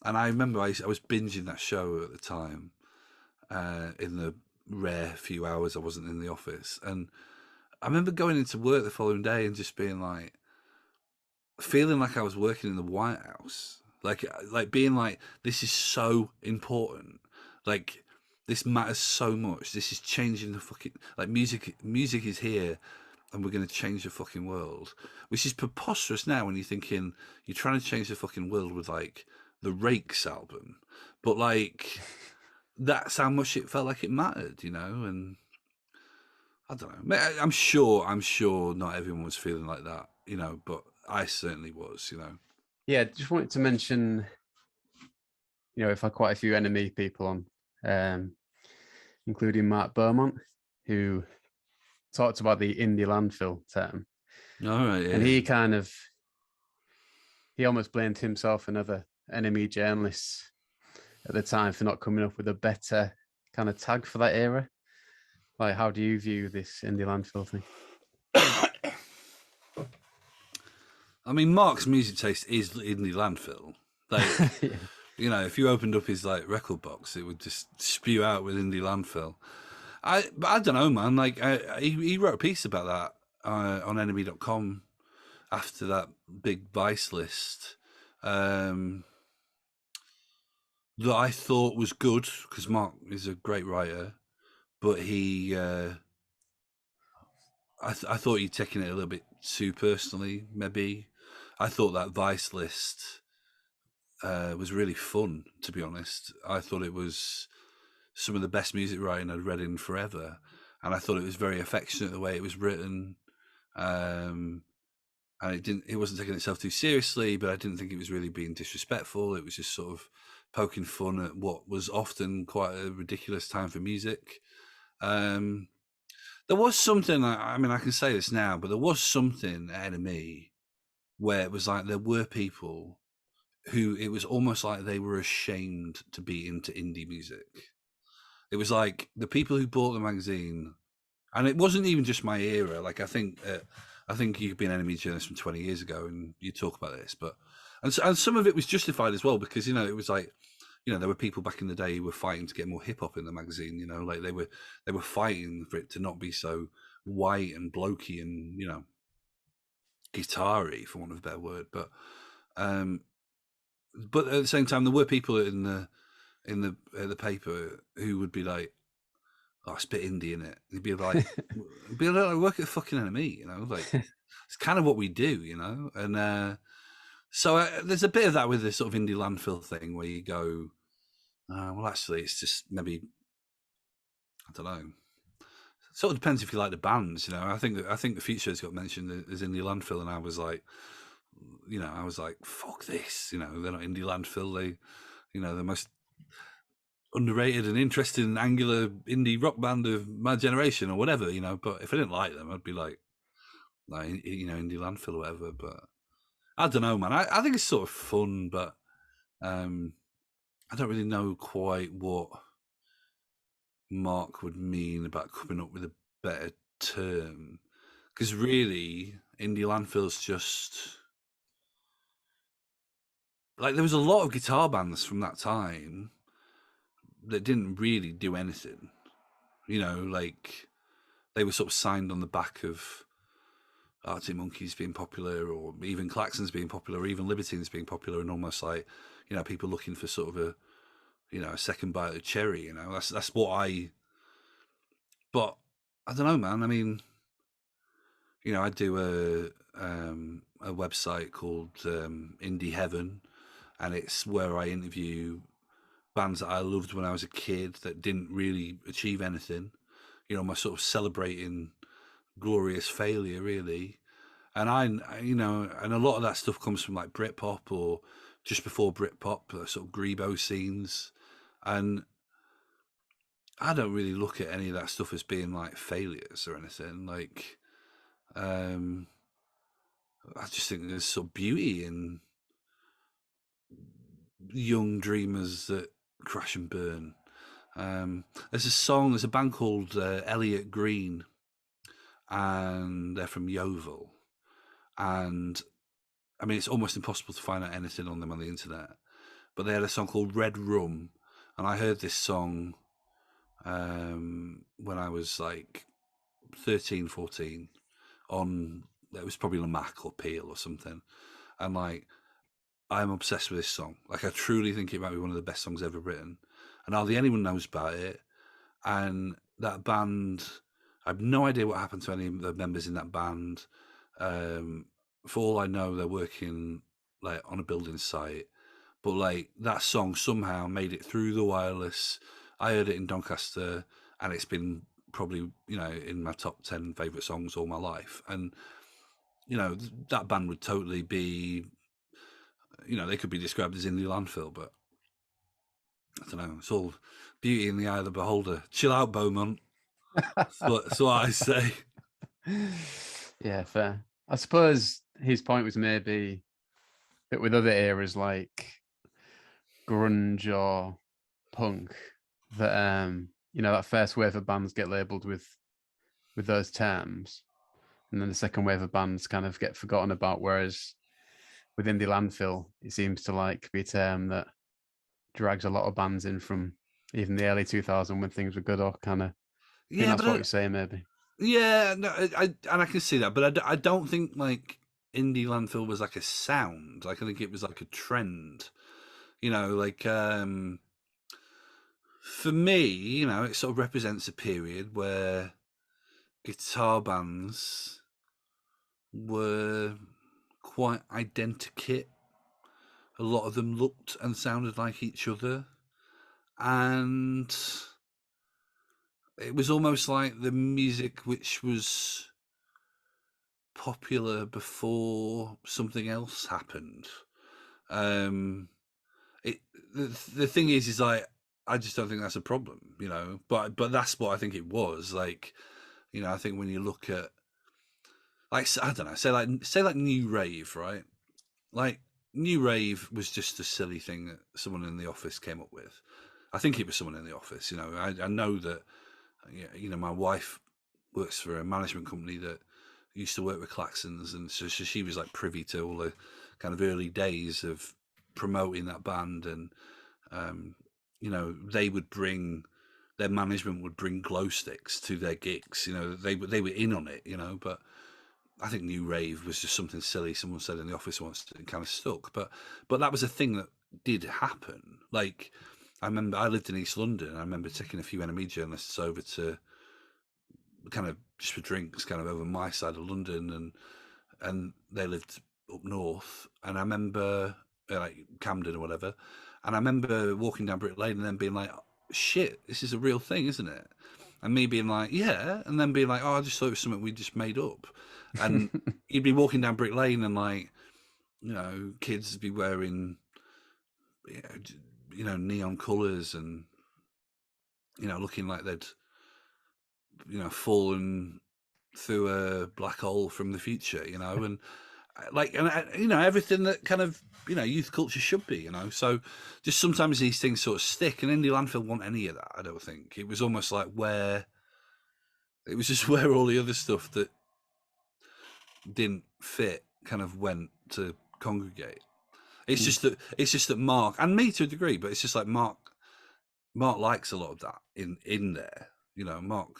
And I remember I was binging that show at the time, in the rare few hours I wasn't in the office, and I remember going into work the following day and just being like, feeling like I was working in the White House, like being like, this is so important, like this matters so much. This is changing the fucking, like, music is here, and we're going to change the fucking world, which is preposterous now when you're thinking you're trying to change the fucking world with like the Rakes album, but like that's how much it felt like it mattered, you know. And I don't know. I'm sure not everyone was feeling like that, you know, but I certainly was, you know. Yeah, just wanted to mention, you know, we've had quite a few NME people on, including Mark Beaumont, who talked about the indie landfill term. All right, yeah. And he almost blamed himself and other NME journalists at the time for not coming up with a better kind of tag for that era. Like, how do you view this indie landfill thing? I mean, Mark's music taste is in the landfill. Like, Yeah. you know, if you opened up his like record box, it would just spew out with indie landfill. But I don't know, man. Like, he wrote a piece about that on NME.com after that big Vice list, that I thought was good, because Mark is a great writer, but I thought he'd taken it a little bit too personally. Maybe I thought that Vice list was really fun. To be honest, I thought it was some of the best music writing I'd read in forever, and I thought it was very affectionate the way it was written. And it wasn't taking itself too seriously, but I didn't think it was really being disrespectful. It was just sort of poking fun at what was often quite a ridiculous time for music. There was something, I mean, I can say this now, but there was something at NME where it was like there were people who it was almost like they were ashamed to be into indie music. It was like the people who bought the magazine, and it wasn't even just my era. Like, I think you could be an NME journalist from 20 years ago and you talk about this, but and some of it was justified as well, because, you know, it was like you know, there were people back in the day who were fighting to get more hip hop in the magazine. You know, like they were fighting for it to not be so white and blokey and, you know, guitar-y, for want of a better word. But at the same time, there were people in the paper who would be like, "Oh, it's a bit indie, innit?" He'd be like, "Work at the fucking NME," you know, like it's kind of what we do, you know. And so there's a bit of that with the sort of indie landfill thing where you go, well, actually, it's just maybe, I don't know. It sort of depends if you like the bands, you know. I think the Futures got mentioned as indie landfill, and I was like, you know, fuck this, you know, they're not indie landfill. They, you know, the most underrated and interesting angular indie rock band of my generation or whatever, you know. But if I didn't like them, I'd be like you know, indie landfill or whatever. But I don't know, man. I think it's sort of fun, but I don't really know quite what Mark would mean about coming up with a better term, because really indie landfill's just like, there was a lot of guitar bands from that time that didn't really do anything, you know, like they were sort of signed on the back of Arctic Monkeys being popular, or even Klaxons being popular, or even Libertines being popular, and almost like, you know, people looking for sort of a, you know, a second bite of cherry, you know. That's what but I don't know, man. I mean, you know, I do a website called Indie Heaven, and it's where I interview bands that I loved when I was a kid that didn't really achieve anything. You know, my sort of celebrating glorious failure, really. And you know, and a lot of that stuff comes from like Britpop or just before Britpop, sort of Grebo scenes. And I don't really look at any of that stuff as being like failures or anything. Like, I just think there's sort of beauty in young dreamers that crash and burn. There's a band called Elliot Green, and they're from Yeovil. And I mean, it's almost impossible to find out anything on them on the internet. But they had a song called Red Rum, and I heard this song when I was like 13, 14 on, it was probably on Mac or Peel or something. And like, I'm obsessed with this song. Like, I truly think it might be one of the best songs ever written. And hardly anyone knows about it. And that band, I have no idea what happened to any of the members in that band. For all I know, they're working like on a building site. But like, that song somehow made it through the wireless. I heard it in Doncaster, and it's been probably, you know, in my top 10 favorite songs all my life. And you know, that band would totally be, you know, they could be described as indie landfill, but I don't know. It's all beauty in the eye of the beholder. Chill out, Beaumont. That's what I say. Yeah, fair. I suppose his point was maybe that with other eras like grunge or punk, that you know, that first wave of bands get labeled with those terms, and then the second wave of bands kind of get forgotten about. Whereas within the landfill, it seems to like be a term that drags a lot of bands in from even the early 2000s when things were good, or kind of. I think Yeah, that's but what you're saying, maybe. yeah, no, and I can see that, but I don't think like indie landfill was like a sound. Like, I think it was like a trend. You know, like for me, you know, it sort of represents a period where guitar bands were quite identikit. A lot of them looked and sounded like each other, and it was almost like the music which was popular before something else happened. Um, it the thing is like, I just don't think that's a problem, you know. But that's what I think it was like. You know, I think when you look at, like, I don't know, say like new rave, right? Like, new rave was just a silly thing that someone in the office came up with. I think it was someone in the office. You know, I know that. You know, my wife works for a management company that used to work with Klaxons, and so she was like privy to all the kind of early days of promoting that band. And You know, their management would bring glow sticks to their gigs. You know, they were in on it. You know, but I think new rave was just something silly someone said in the office once and kind of stuck. But that was a thing that did happen. Like, I remember I lived in East London. I remember taking a few NME journalists over to kind of just for drinks, kind of over my side of London, and they lived up north. And I remember like Camden or whatever. And I remember walking down Brick Lane and then being like, "Shit, this is a real thing, isn't it?" And me being like, "Yeah," and then being like, "Oh, I just thought it was something we just made up." And you'd be walking down Brick Lane and like, you know, kids be wearing, you know, neon colours and, you know, looking like they'd, you know, fallen through a black hole from the future, you know, and like, and you know, everything that kind of, you know, youth culture should be, you know. So just sometimes these things sort of stick, and Indie Landfill want any of that. I don't think it was almost like where it was just where all the other stuff that didn't fit kind of went to congregate. It's just that Mark and me to a degree, but it's just like Mark likes a lot of that in there. You know, Mark,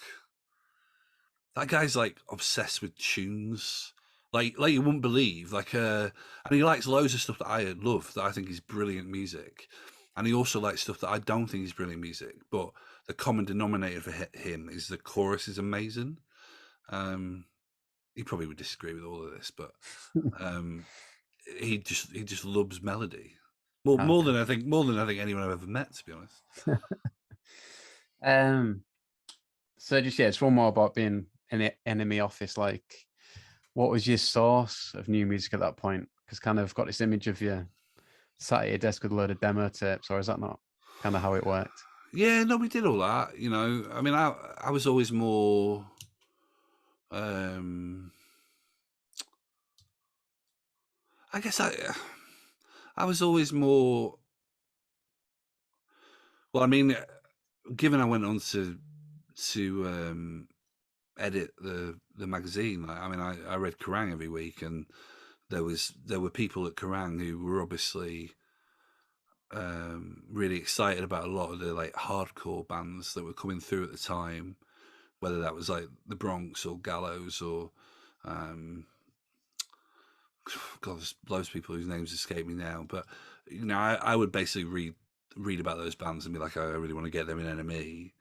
that guy's like obsessed with tunes. Like you wouldn't believe. Like and he likes loads of stuff that I love, that I think is brilliant music. And he also likes stuff that I don't think is brilliant music. But the common denominator for him is the chorus is amazing. He probably would disagree with all of this, but he just loves melody more Okay. than I think anyone I've ever met, to be honest. So just it's one more about being in an enemy office. Like, what was your source of new music at that point? Because kind of got this image of you sat at your desk with a load of demo tapes, or is that not kind of how it worked? Yeah, no, we did all that. You know, I mean, I was always more. I guess I was always more. Well, I mean, given I went on to edit the magazine, like, I mean, I read Kerrang every week, and there were people at Kerrang who were obviously really excited about a lot of the like hardcore bands that were coming through at the time, whether that was like the Bronx or Gallows or God, there's loads of people whose names escape me now. But you know, I would basically read about those bands and be like, oh, I really want to get them in NME.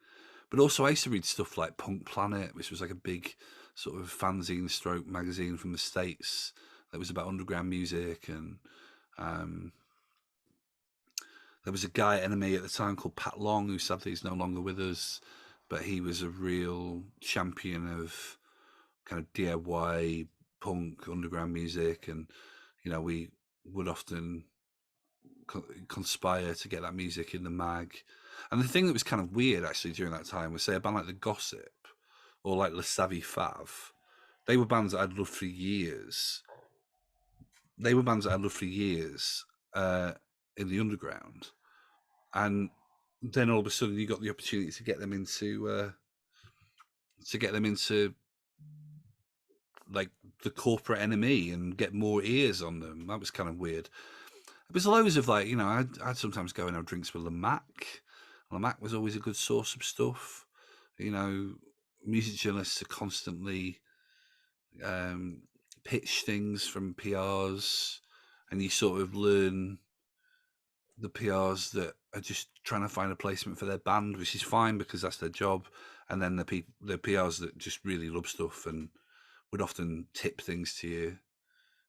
But also, I used to read stuff like Punk Planet, which was like a big sort of fanzine stroke magazine from the States that was about underground music. And there was a guy at NME at the time called Pat Long, who sadly is no longer with us, but he was a real champion of kind of DIY punk underground music. And you know, we would often conspire to get that music in the mag. And the thing that was kind of weird actually during that time was, say, a band like The Gossip or like Le Savvy Fav. They were bands that I'd loved for years. In the underground, and then all of a sudden you got the opportunity to get them into like the corporate NME and get more ears on them. That was kind of weird. There's loads of like, you know, I'd sometimes go and have drinks with Lamac. Lamac was always a good source of stuff. You know, music journalists are constantly pitch things from PRs, and you sort of learn the PRs that are just trying to find a placement for their band, which is fine because that's their job. And then the PRs that just really love stuff and would often tip things to you.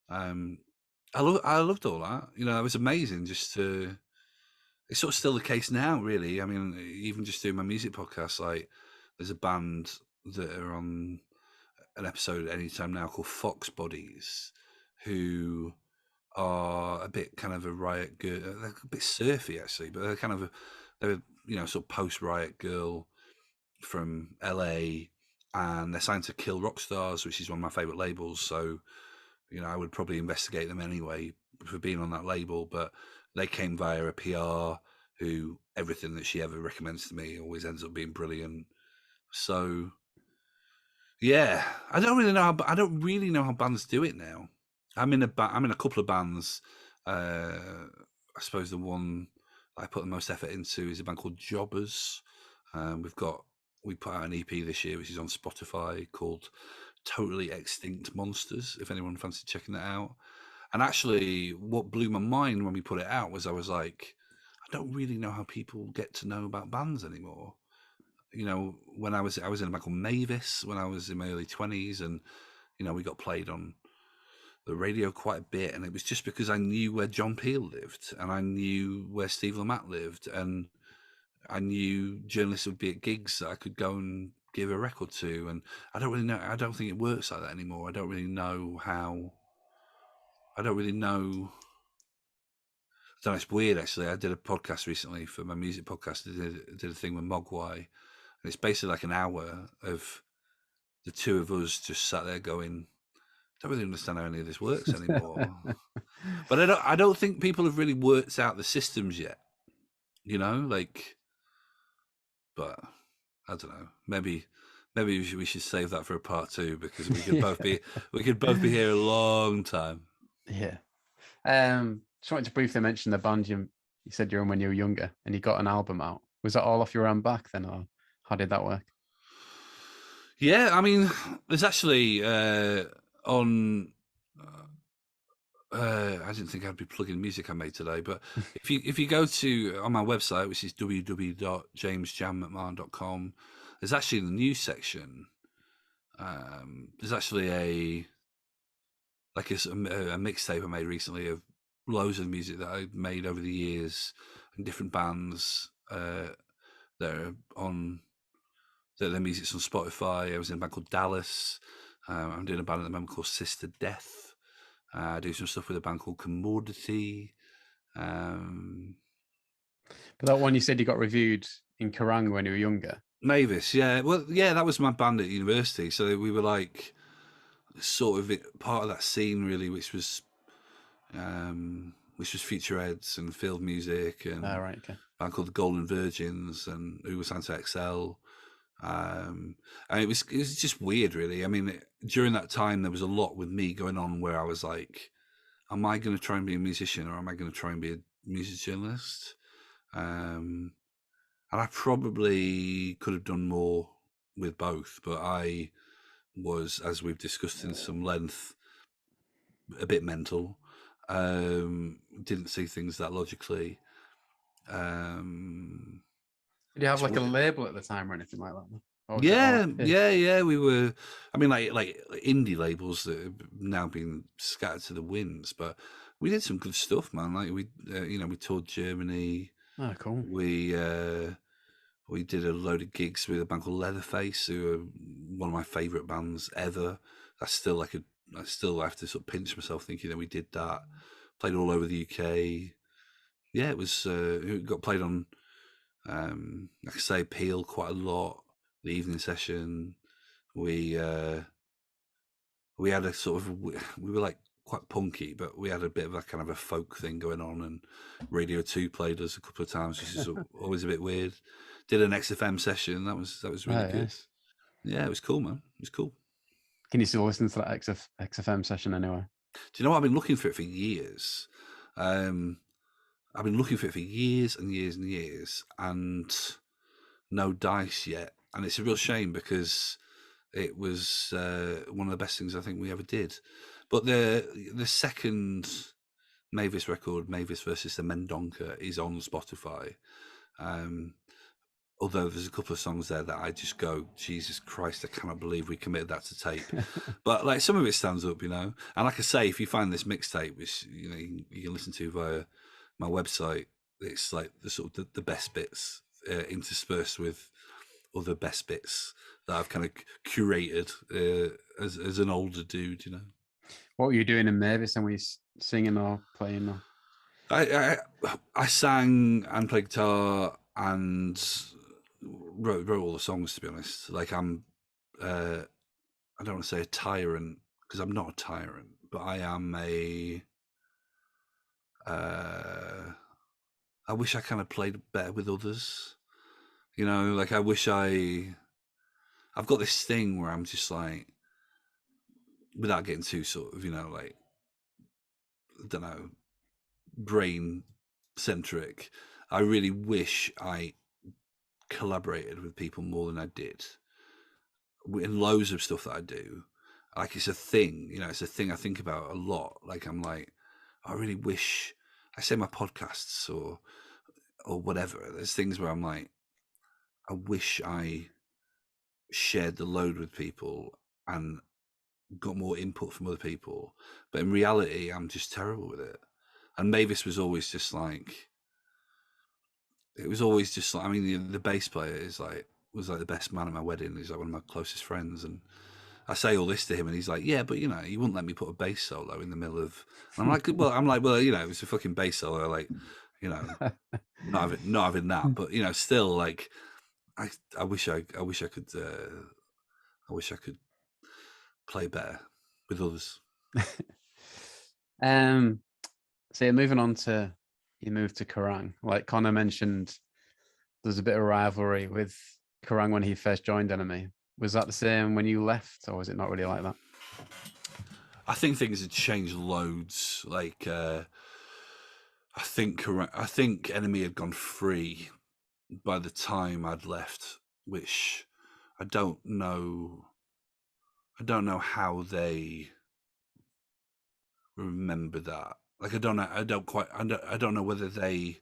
I loved all that. You know, it was amazing just to. It's sort of still the case now, really. I mean, even just doing my music podcast, like there's a band that are on an episode at any time now called Fox Bodies, who are a bit kind of a riot girl. They're a bit surfy actually, but they're kind of they're you know, sort of post riot girl from LA, and they're signed to Kill Rock Stars, which is one of my favorite labels. So you know, I would probably investigate them anyway for being on that label, but they came via a PR who everything that she ever recommends to me always ends up being brilliant. So yeah, I don't really know how bands do it now. I'm in a couple of bands. I suppose the one I put the most effort into is a band called Jobbers. We put out an EP this year, which is on Spotify, called Totally Extinct Monsters, if anyone fancies checking that out. And actually, what blew my mind when we put it out was I was like, I don't really know how people get to know about bands anymore. You know, when I was in a band called Mavis when I was in my early 20s, and you know, we got played on the radio quite a bit, and it was just because I knew where John Peel lived, and I knew where Steve Lamacq lived, and I knew journalists would be at gigs that I could go and give a record to. And I don't really know. I don't think it works like that anymore. I don't really know how. I don't really know. I don't know, it's weird actually. I did a podcast recently for my music podcast. I did a thing with Mogwai, and it's basically like an hour of the two of us just sat there going, don't really understand how any of this works anymore. But I don't think people have really worked out the systems yet. You know, like, but I don't know. Maybe we should save that for a part 2 because we could both be here a long time. Yeah. Just wanted to briefly mention the band you said you're in when you were younger, and you got an album out. Was that all off your own back then, or how did that work? Yeah, I mean, there's actually on. I didn't think I'd be plugging music I made today, but if you go to on my website, which is www.jamesjammcmahon.com, there's actually in the news section. There's actually a mixtape I made recently of loads of music that I made over the years and different bands that are on. Their music's on Spotify. I was in a band called Dallas. I'm doing a band at the moment called Sister Death. I do some stuff with a band called Commodity. But that one you said you got reviewed in Kerrang when you were younger. Mavis, yeah. Well, yeah, that was my band at university. So we were like sort of part of that scene, really, which was featureheads and field music and Right, okay. a band called the Golden Virgins and who was Santa XL. And it was just weird, really. I mean, during that time, there was a lot with me going on where I was like, am I going to try and be a musician or am I going to try and be a music journalist? And I probably could have done more with both, but I was, as we've discussed in some length, a bit mental. Didn't see things that logically. Did you have like a label at the time or anything like that? Yeah. We were. I mean, like indie labels that have now been scattered to the winds, but we did some good stuff, man. Like we toured Germany. Oh, cool. We did a load of gigs with a band called Leatherface, who are one of my favourite bands ever. I still have to sort of pinch myself thinking that we did that. Played all over the UK. Yeah, it was. It got played on. Like I say, Peel quite a lot. The evening session, we had a sort of, we were like quite punky, but we had a bit of a kind of a folk thing going on, and Radio 2 played us a couple of times, which is always a bit weird. Did an XFM session, that was really good. Nice. Yeah, it was cool, man. It was cool. Can you still listen to that XFM session anyway? Do you know what? I've been looking for it for years. I've been looking for it for years and years and years, and no dice yet. And it's a real shame because it was one of the best things I think we ever did. But the second Mavis record, Mavis versus the Mendonca, is on Spotify. Although there's a couple of songs there that I just go, Jesus Christ, I cannot believe we committed that to tape. But like some of it stands up, you know. And like I say, if you find this mixtape, which you can listen to via my website, it's like the sort of the best bits interspersed with other best bits that I've kind of curated as an older dude, you know. What were you doing in Mavis, and were you singing or playing? Or? I sang and played guitar and wrote all the songs, to be honest. Like I don't want to say a tyrant because I'm not a tyrant, but I am I wish I kind of played better with others. You know, like I wish I've got this thing where I'm just like, without getting too sort of, like, I don't know, brain centric, I really wish I collaborated with people more than I did in loads of stuff that I do. Like it's a thing, it's a thing I think about a lot. Like I'm like, I really wish I say my podcasts or whatever. There's things where I'm like, I wish I shared the load with people and got more input from other people. But in reality, I'm just terrible with it. And Mavis was always just like, it was always just like, I mean, the bass player was like the best man at my wedding. He's like one of my closest friends. And I say all this to him and he's like, yeah, but you wouldn't let me put a bass solo in the middle of, and I'm like, well, it's a fucking bass solo. Like, not having that, but still like, I wish I could, I wish I could play better with others. So you're moving on to, you moved to Kerrang. Like Connor mentioned, there's a bit of rivalry with Kerrang when he first joined NME. Was that the same when you left, or was it not really like that? I think things had changed loads. Like, I think NME had gone free by the time I'd left, which I don't know. I don't know how they remember that. Like, I don't know. I don't know whether they.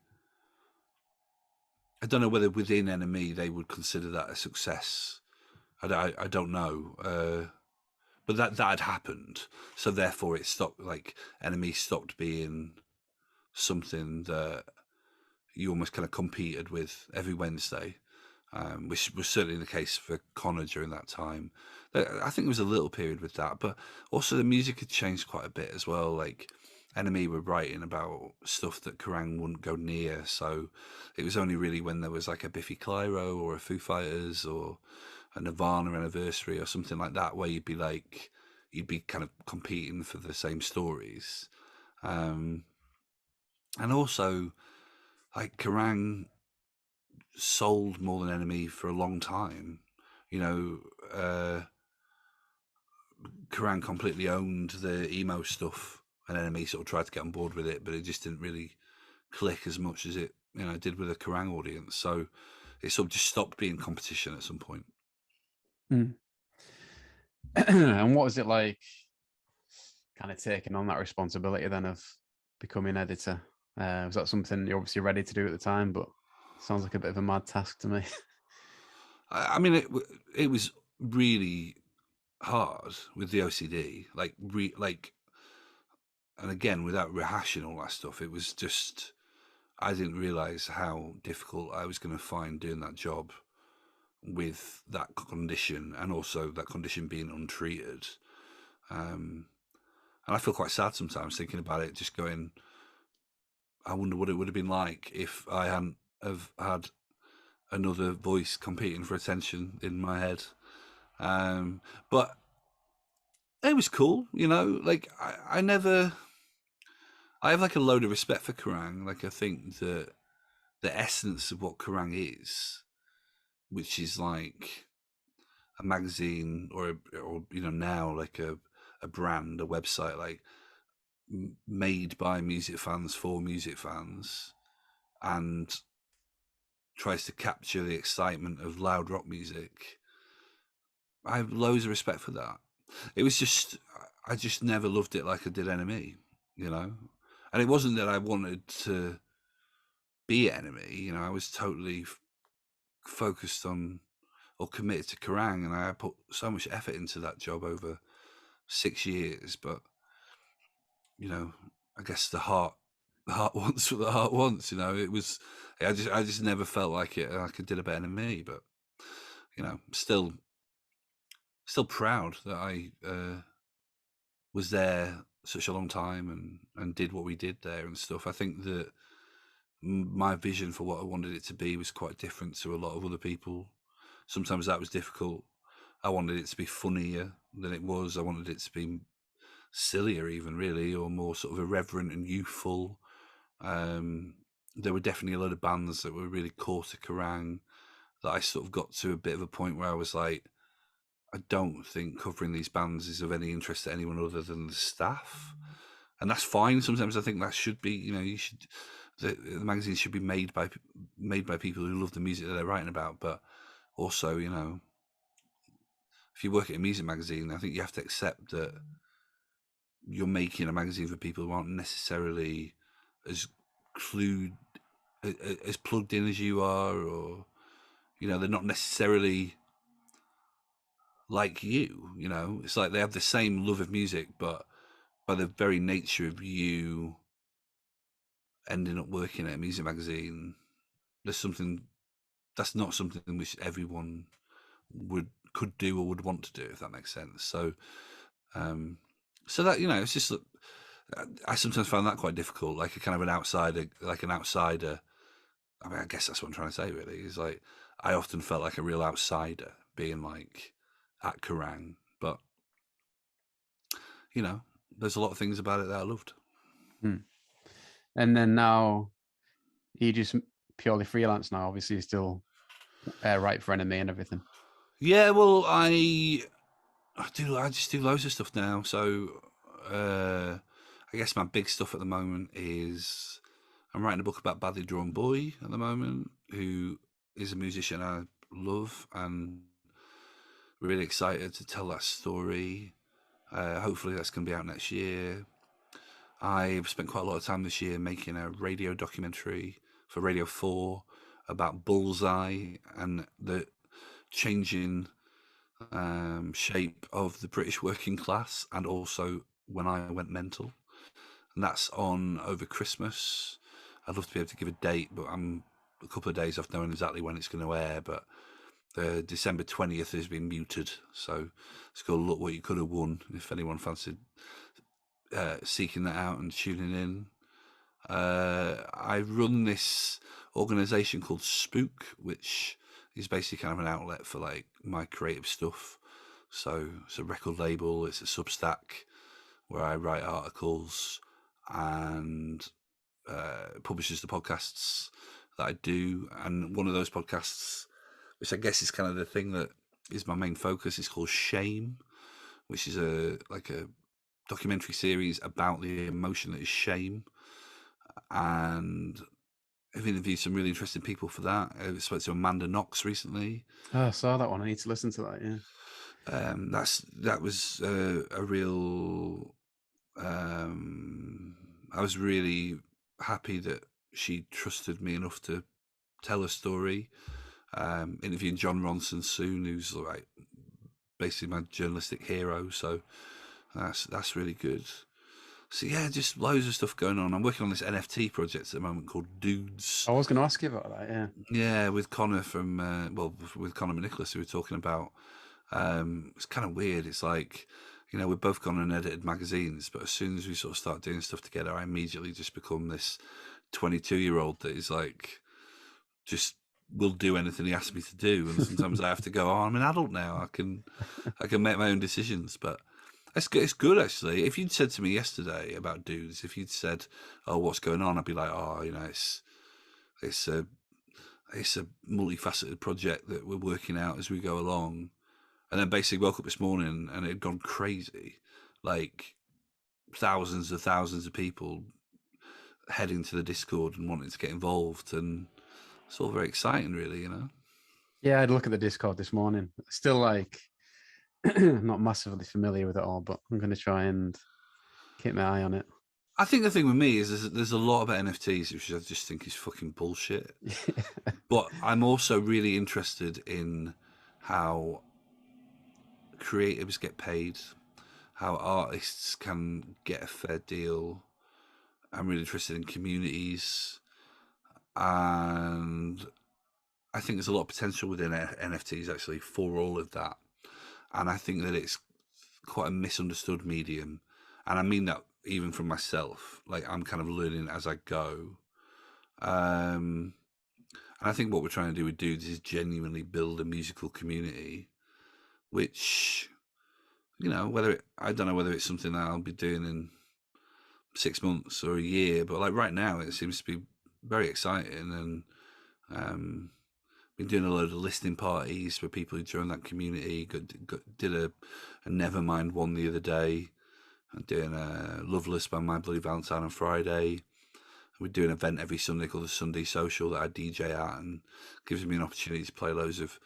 I don't know whether within NME they would consider that a success. I don't know. But that had happened, so therefore it stopped. Like NME stopped being something that you almost kind of competed with every Wednesday, which was certainly the case for Connor during that time. I think there was a little period with that, but also the music had changed quite a bit as well. Like NME were writing about stuff that Kerrang wouldn't go near, so it was only really when there was like a Biffy Clyro or a Foo Fighters or a Nirvana anniversary or something like that where you'd be kind of competing for the same stories. And also, like Kerrang sold more than NME for a long time. Kerrang completely owned the emo stuff, and NME sort of tried to get on board with it, but it just didn't really click as much as it did with a Kerrang audience. So it sort of just stopped being competition at some point. And what was it like, kind of taking on that responsibility then of becoming editor? Was that something you're obviously ready to do at the time, but sounds like a bit of a mad task to me? I mean, it was really hard with the OCD, and again, without rehashing all that stuff, it was just I didn't realize how difficult I was going to find doing that job with that condition, and also that condition being untreated. And I feel quite sad sometimes thinking about it, just going, I wonder what it would have been like if I hadn't have had another voice competing for attention in my head. But it was cool, like I never, I have like a load of respect for Kerrang. Like I think that the essence of what Kerrang is, which is like a magazine or now like a brand, a website, like made by music fans for music fans, and tries to capture the excitement of loud rock music. I have loads of respect for that. It was just I just never loved it like I did NME, and it wasn't that I wanted to be NME. I was totally focused on or committed to Kerrang, and I put so much effort into that job over 6 years. But I guess the heart wants what the heart wants. It was I just never felt like it. Like I did a better than me, but still proud that I was there such a long time and did what we did there and stuff. I think that my vision for what I wanted it to be was quite different to a lot of other people. Sometimes that was difficult. I wanted it to be funnier than it was. I wanted it to be sillier even, really, or more sort of irreverent and youthful. There were definitely a lot of bands that were really core to Kerrang that I sort of got to a bit of a point where I was like, I don't think covering these bands is of any interest to anyone other than the staff. And that's fine. Sometimes I think that should be, the magazine should be made by people who love the music that they're writing about. But also, you know, if you work at a music magazine, I think you have to accept that you're making a magazine for people who aren't necessarily as clued as plugged in as you are, or you know, they're not necessarily like you. You know, it's like they have the same love of music, but by the very nature of you ending up working at a music magazine, there's something that's not something which everyone could do or would want to do, if that makes sense. So, so that, you know, it's just I sometimes find that quite difficult, like a kind of an outsider, I mean, I guess that's what I'm trying to say. Really, is like I often felt like a real outsider being like at Kerrang, but you know, there's a lot of things about it that I loved. And then now you just purely freelance now. Obviously, you still write for NME and everything. Yeah, well, I just do loads of stuff now. So I guess my big stuff at the moment is I'm writing a book about Badly Drawn Boy at the moment, who is a musician I love, and really excited to tell that story. Hopefully that's going to be out next year. I've spent quite a lot of time this year making a radio documentary for Radio 4 about Bullseye and the changing shape of the British working class, and also when I went mental. And that's on over Christmas. I'd love to be able to give a date, but I'm a couple of days off knowing exactly when it's going to air. But the December 20th has been muted, so it's called Look What You Could Have Won, if anyone fancied seeking that out and tuning in. I run this organisation called Spook, which is basically kind of an outlet for like my creative stuff. So it's a record label, it's a Substack where I write articles and publishes the podcasts that I do. And one of those podcasts, which I guess is kind of the thing that is my main focus, is called Shame, which is a documentary series about the emotion that is shame. And I've interviewed some really interesting people for that. I spoke to Amanda Knox recently. Oh, I saw that one. I need to listen to that. Yeah. That was a real. I was really happy that she trusted me enough to tell a story. Interviewing John Ronson soon, who's like basically my journalistic hero. So that's really good. So yeah, just loads of stuff going on. I'm working on this NFT project at the moment called Dudes. I was going to ask you about that. Yeah. Yeah, with Connor from with Connor and Nicholas, who were talking about. It's kind of weird. It's like, you know, we've both gone and edited magazines, but as soon as we sort of start doing stuff together, I immediately just become this 22-year-old that is like, just will do anything he asks me to do. And sometimes I have to go, oh, I'm an adult now. I can make my own decisions. But it's good actually. If you'd said to me yesterday about Dudes, if you'd said, oh, what's going on? I'd be like, oh, you know, it's a multifaceted project that we're working out as we go along. And then basically woke up this morning and it had gone crazy. Like thousands of people heading to the Discord and wanting to get involved. And it's all very exciting, really, you know? Yeah, I'd look at the Discord this morning. Still like not massively familiar with it all, but I'm going to try and keep my eye on it. I think the thing with me is there's a lot about NFTs, which I just think is fucking bullshit. But I'm also really interested in how creatives get paid, how artists can get a fair deal. I'm really interested in communities, and I think there's a lot of potential within NFTs actually for all of that. And I think that it's quite a misunderstood medium, and I mean that even from myself. Like I'm kind of learning as I go. And I think what we're trying to do with Dudes is genuinely build a musical community, which, you know, I don't know whether it's something that I'll be doing in 6 months or a year, but like right now it seems to be very exciting. And been doing a load of listening parties for people who join that community. Did a Nevermind one the other day. I'm doing a Loveless by My Bloody Valentine on Friday. We do an event every Sunday called the Sunday Social that I DJ at, and gives me an opportunity to play loads of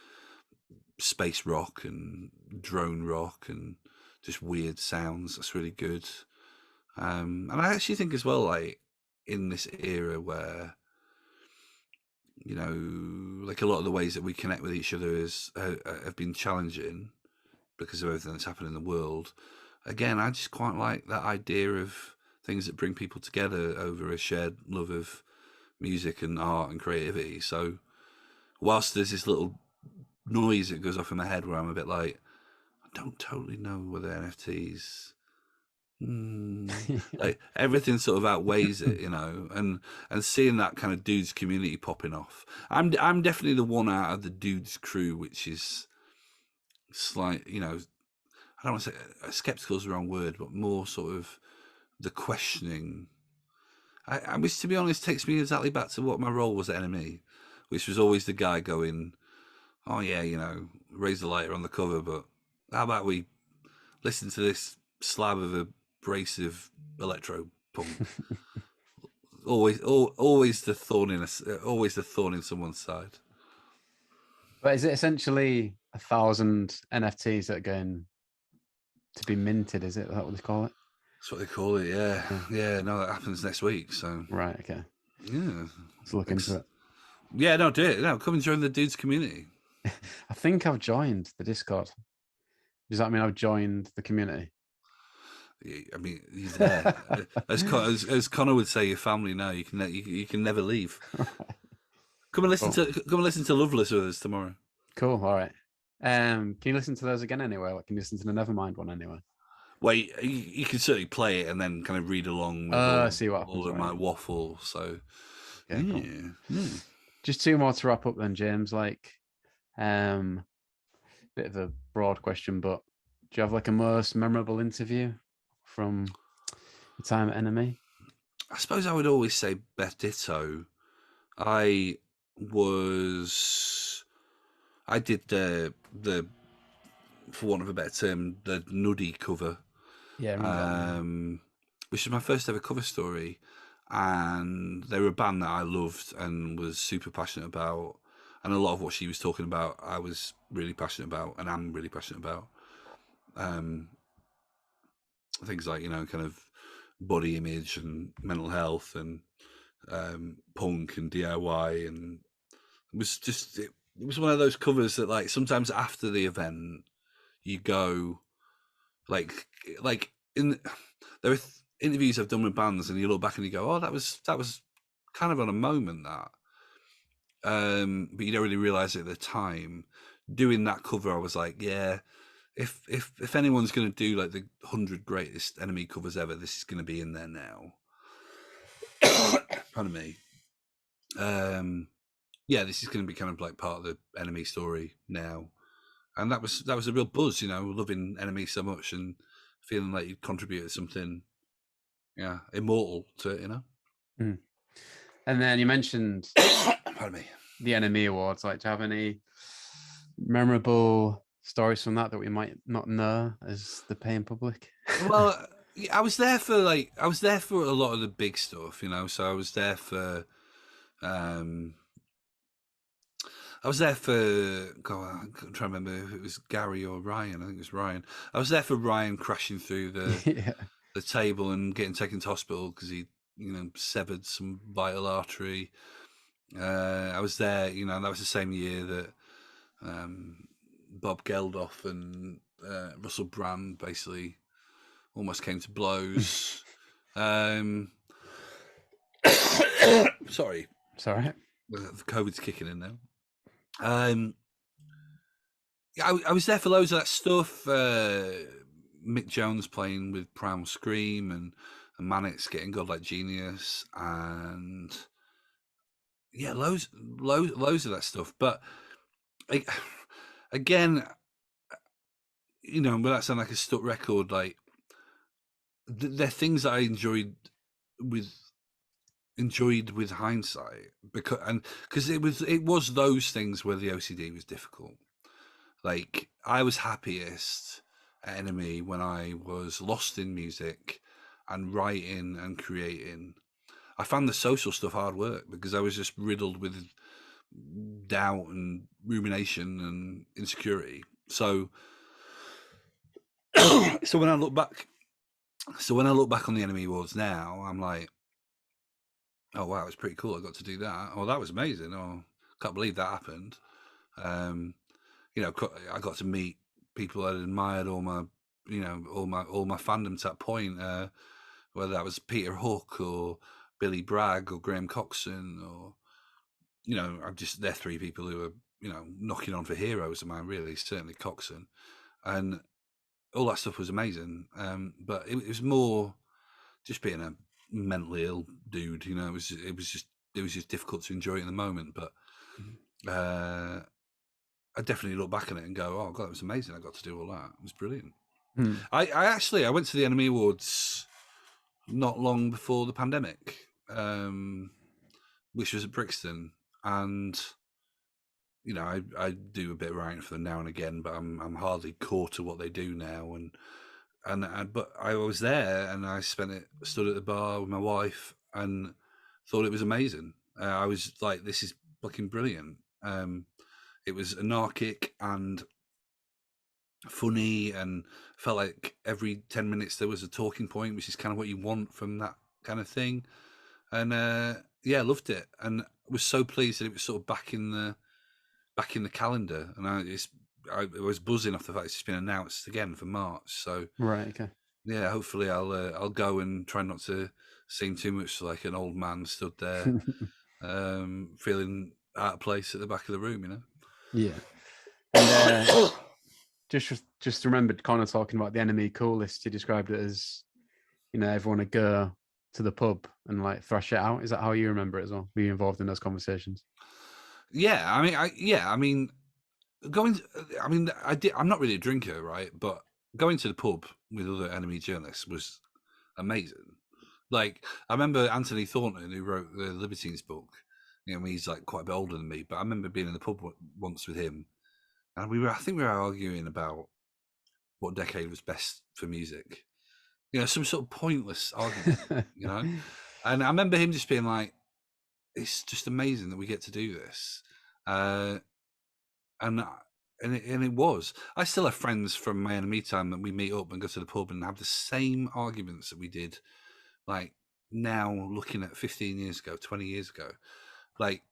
space rock and drone rock and just weird sounds. That's really good. And I actually think as well, like in this era where, you know, like a lot of the ways that we connect with each other have been challenging because of everything that's happened in the world. Again, I just quite like that idea of things that bring people together over a shared love of music and art and creativity. So whilst there's this little noise that goes off in my head where I'm a bit like, I don't totally know whether NFTs, like everything sort of outweighs it, you know, and seeing that kind of dudes community popping off. I'm definitely the one out of the dudes crew which is slight, you know, I don't want to say skeptical is the wrong word, but more sort of the questioning. Which, to be honest, takes me exactly back to what my role was at NME, which was always the guy going, "Oh yeah, you know, raise the lighter on the cover, but how about we listen to this slab of abrasive electro punk?" always the thorn in always the thorn in someone's side. But is it essentially 1,000 NFTs that are going to be minted? Is that what they call it? That's what they call it. Yeah. No, that happens next week. So right, okay. Yeah, let's look into it. Yeah, no, do it. No, come and join the dudes community. I think I've joined the Discord. Does that mean I've joined the community? I mean, he's there. as Connor would say, your family now. You can never leave. Come and listen to Loveless with us tomorrow. Cool. All right. Can you listen to those again anyway? Like, can you listen to the Nevermind one anyway? Well, you can certainly play it and then kind of read along with see what happens, all of my waffle. So, okay, cool. Just two more to wrap up then, James. Like, bit of a broad question, but do you have like a most memorable interview from the time at NME? I suppose I would always say Beth Ditto. I did the for want of a better term, the Nuddy cover. Yeah, which was my first ever cover story, and they were a band that I loved and was super passionate about, and a lot of what she was talking about I was really passionate about and am really passionate about. Things like, you know, kind of body image and mental health and punk and DIY, and it was just it was one of those covers that, like, sometimes after the event you go like in there are interviews I've done with bands and you look back and you go, oh, that was kind of on a moment that but you don't really realize it at the time. Doing that cover, I was like, yeah, if anyone's going to do like the 100 greatest NME covers ever, this is going to be in there now. Pardon me. Yeah, this is going to be kind of like part of the NME story now, and that was a real buzz, you know, loving NME so much and feeling like you contributed something, yeah, immortal to it, you know. And then you mentioned, pardon me, the NME Awards. Like, do you have any memorable stories from that we might not know as the paying public? Well, I was there for a lot of the big stuff, you know. So I was there for God, I'm trying to remember if it was Gary or Ryan. I think it was Ryan. I was there for Ryan crashing through the the table and getting taken to hospital because he, you know, severed some vital artery. I was there, you know, that was the same year that Bob Geldof and Russell Brand basically almost came to blows. Sorry. Sorry. The COVID's kicking in now. I was there for loads of that stuff. Mick Jones playing with Primal Scream and Mannix getting Godlike Genius, and yeah, loads of that stuff. But again, you know, without sounding like a stuck record, like they're things that I enjoyed with hindsight, because it was those things where the OCD was difficult. Like, I was happiest at NME when I was lost in music and writing and creating, I found the social stuff hard work because I was just riddled with doubt and rumination and insecurity. So, so when I look back, on the NME Awards now, I'm like, oh wow, it's pretty cool. I got to do that. Oh, that was amazing. Oh, can't believe that happened. You know, I got to meet people I'd admired all my, you know, all my fandom to that point. Whether that was Peter Hook or Billy Bragg or Graham Coxon, or you know, they're three people who are, you know, knocking on for heroes of mine. Really, certainly Coxon, and all that stuff was amazing. But it was more just being a mentally ill dude. You know, it was just difficult to enjoy it in the moment. But I definitely look back on it and go, oh god, it was amazing. I got to do all that. It was brilliant. I went to the NME Awards not long before the pandemic, which was at Brixton, and you know, I do a bit of writing for them now and again, but I'm hardly core to what they do now, but I was there and I stood at the bar with my wife and thought it was amazing. I was like, this is fucking brilliant. It was anarchic and funny, and felt like every 10 minutes there was a talking point, which is kind of what you want from that kind of thing. And yeah, I loved it, and was so pleased that it was sort of back in the calendar. And I was buzzing off the fact it's just been announced again for March. So Right. Okay. yeah, hopefully I'll go and try not to seem too much like an old man stood there, feeling out of place at the back of the room, you know. Yeah. And just remembered Connor talking about the NME cool list. He described it as, you know, everyone would go to the pub and like thrash it out. Is that how you remember it as well? Were you involved in those conversations? Yeah, I mean, going. I mean, I'm not really a drinker, right? But going to the pub with other NME journalists was amazing. Like, I remember Anthony Thornton, who wrote the Libertines book. You know, he's like quite a bit older than me, but I remember being in the pub once with him, and I think we were arguing about what decade was best for music. You know, some sort of pointless argument. You know, and I remember him just being like, "It's just amazing that we get to do this," and it was. I still have friends from my NME time that we meet up and go to the pub and have the same arguments that we did, like now looking at 15 years ago, 20 years ago. Like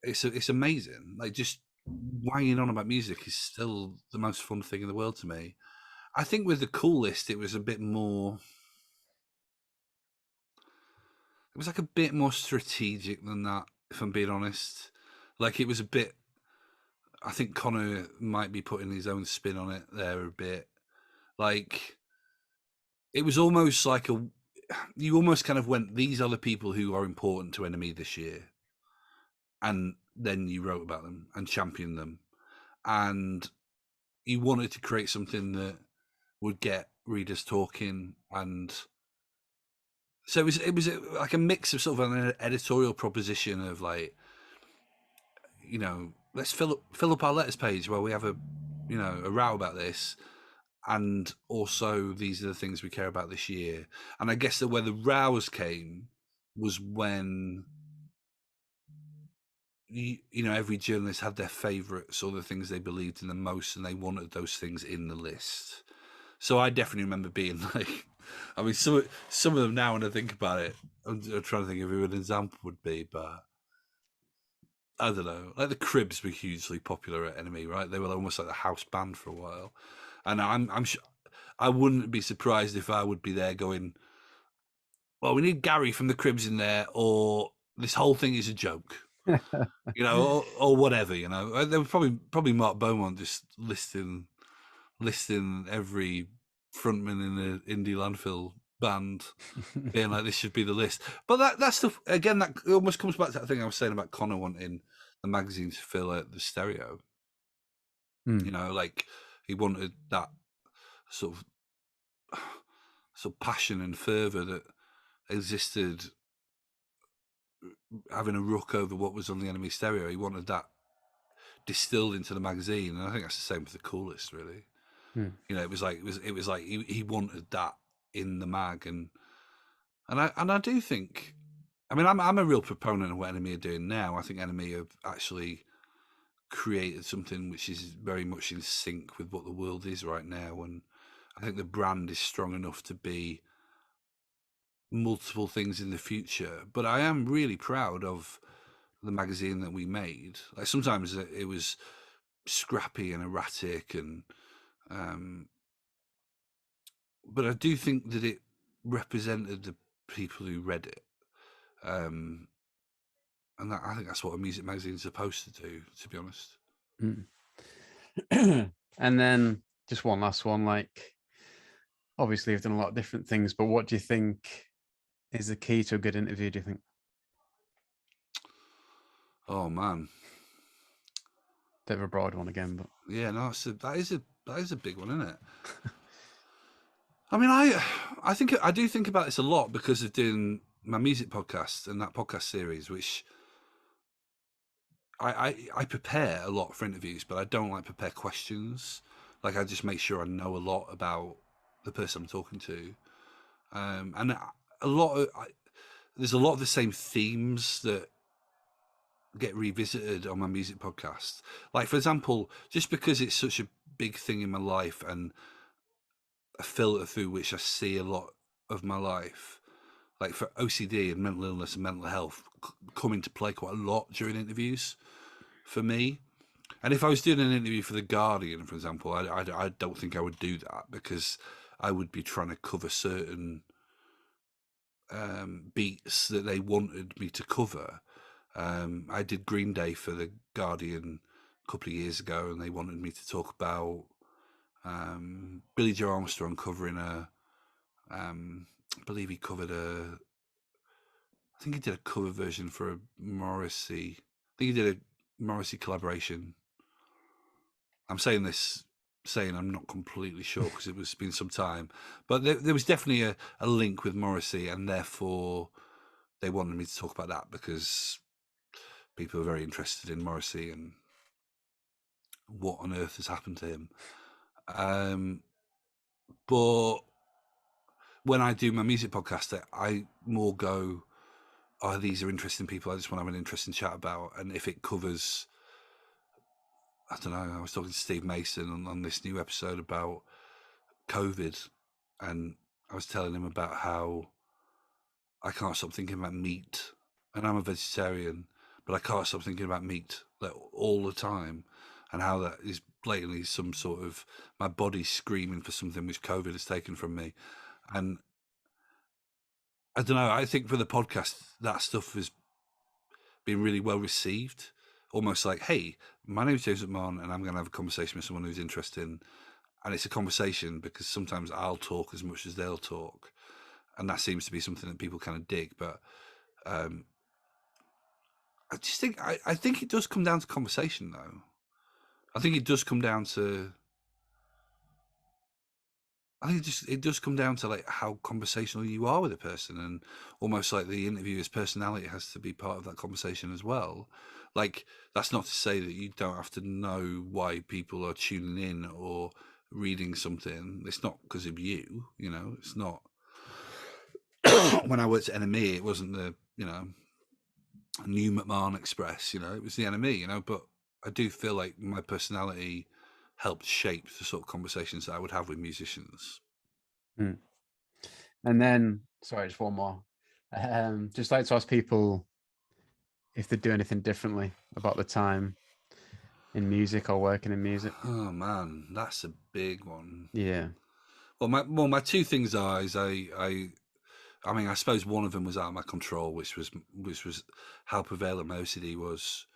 it's amazing. Like just wanging on about music is still the most fun thing in the world to me. I think with the cool list, it was a bit more. It was like a bit more strategic than that, if I'm being honest. Like it was a bit. I think Connor might be putting his own spin on it there a bit. Like it was almost like you almost kind of went, these are the people who are important to NME this year, and then you wrote about them and championed them, and you wanted to create something that would get readers talking. And so it was like a mix of sort of an editorial proposition of like, you know, let's fill up our letters page where we have a row about this, and also these are the things we care about this year. And I guess that where the rows came was when you know, every journalist had their favourites or the things they believed in the most, and they wanted those things in the list. So I definitely remember being like, I mean, some of them now when I think about it, I'm trying to think of who an example would be, but I don't know. Like the Cribs were hugely popular at NME, right? They were almost like the house band for a while, and I'm sure I wouldn't be surprised if I would be there going, well, we need Gary from the Cribs in there, or this whole thing is a joke. You know, or whatever. You know, there was probably Mark Beaumont just listing every frontman in the indie landfill band, being like, this should be the list. But that stuff again, that almost comes back to that thing I was saying about Connor wanting the magazine to fill out the stereo. You know, like he wanted that sort of passion and fervor that existed, having a rook over what was on the NME stereo. He wanted that distilled into the magazine, and I think that's the same with the coolest, really. You know, it was like he wanted that in the mag, and I do think I mean, I'm a real proponent of what NME are doing now. I think NME have actually created something which is very much in sync with what the world is right now, and I think the brand is strong enough to be multiple things in the future. But I am really proud of the magazine that we made. Like sometimes it was scrappy and erratic, and but I do think that it represented the people who read it. And I think that's what a music magazine is supposed to do, to be honest. And then just one last one, like obviously you've done a lot of different things, but what do you think is the key to a good interview, do you think? Oh man. Bit of a broad one again, but Yeah, no, that is a big one, isn't it? I mean, I do think about this a lot because of doing my music podcast and that podcast series, which I prepare a lot for interviews, but I don't like prepare questions. Like I just make sure I know a lot about the person I'm talking to, and a lot of there's a lot of the same themes that get revisited on my music podcast. Like for example, just because it's such a big thing in my life and a filter through which I see a lot of my life, like for OCD and mental illness and mental health come into play quite a lot during interviews for me. And if I was doing an interview for The Guardian, for example, I don't think I would do that because I would be trying to cover certain beats that they wanted me to cover. I did Green Day for The Guardian a couple of years ago, and they wanted me to talk about Billy Joe Armstrong covering I believe he covered I think he did a cover version for a Morrissey. I think he did a Morrissey collaboration. I'm saying this, saying I'm not completely sure because it's been some time, but there was definitely a link with Morrissey, and therefore they wanted me to talk about that because people are very interested in Morrissey and what on earth has happened to him. But when I do my music podcast, I more go, oh, these are interesting people I just want to have an interesting chat about. And if it covers, I don't know, I was talking to Steve Mason on this new episode about COVID, and I was telling him about how I can't stop thinking about meat. And I'm a vegetarian, but I can't stop thinking about meat like all the time, and how that is blatantly some sort of my body screaming for something which COVID has taken from me. And I don't know, I think for the podcast, that stuff has been really well received. Almost like, hey, my name's James McMahon, and I'm going to have a conversation with someone who's interested in, and it's a conversation because sometimes I'll talk as much as they'll talk, and that seems to be something that people kind of dig. But I just think I think it does come down to conversation, though. I think it does come down to. I think it does come down to like how conversational you are with a person, and almost like the interviewer's personality has to be part of that conversation as well. Like that's not to say that you don't have to know why people are tuning in or reading something. It's not because of you, you know. It's not. When I worked at NME, it wasn't the new McMahon Express, it was the NME, But I do feel like my personality helped shape the sort of conversations that I would have with musicians. And then, sorry, just one more. Just like to ask people if they do anything differently about the time in music or working in music. Oh man, that's a big one. Yeah. Well, my two things are is I mean, I suppose one of them was out of my control, which was how prevalent my OCD was.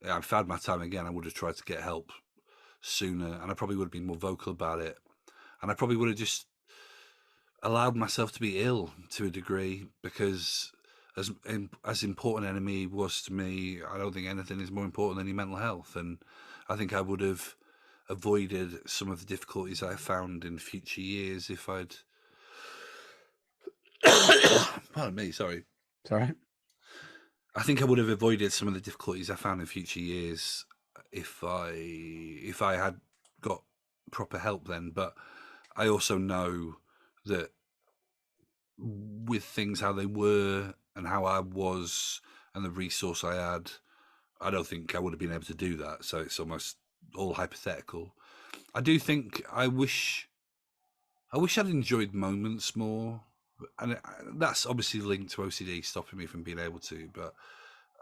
If I had my time again, I would have tried to get help sooner, and I probably would have been more vocal about it, and I probably would have just allowed myself to be ill to a degree, because as important NME was to me, I don't think anything is more important than your mental health, and I think I would have avoided some of the difficulties I found in future years if I'd pardon me, sorry. It's all right. I think I would have avoided some of the difficulties I found in future years if I had got proper help then. But I also know that with things how they were and how I was and the resource I had, I don't think I would have been able to do that. So it's almost all hypothetical. I do think I wish I'd enjoyed moments more, and that's obviously linked to OCD stopping me from being able to. But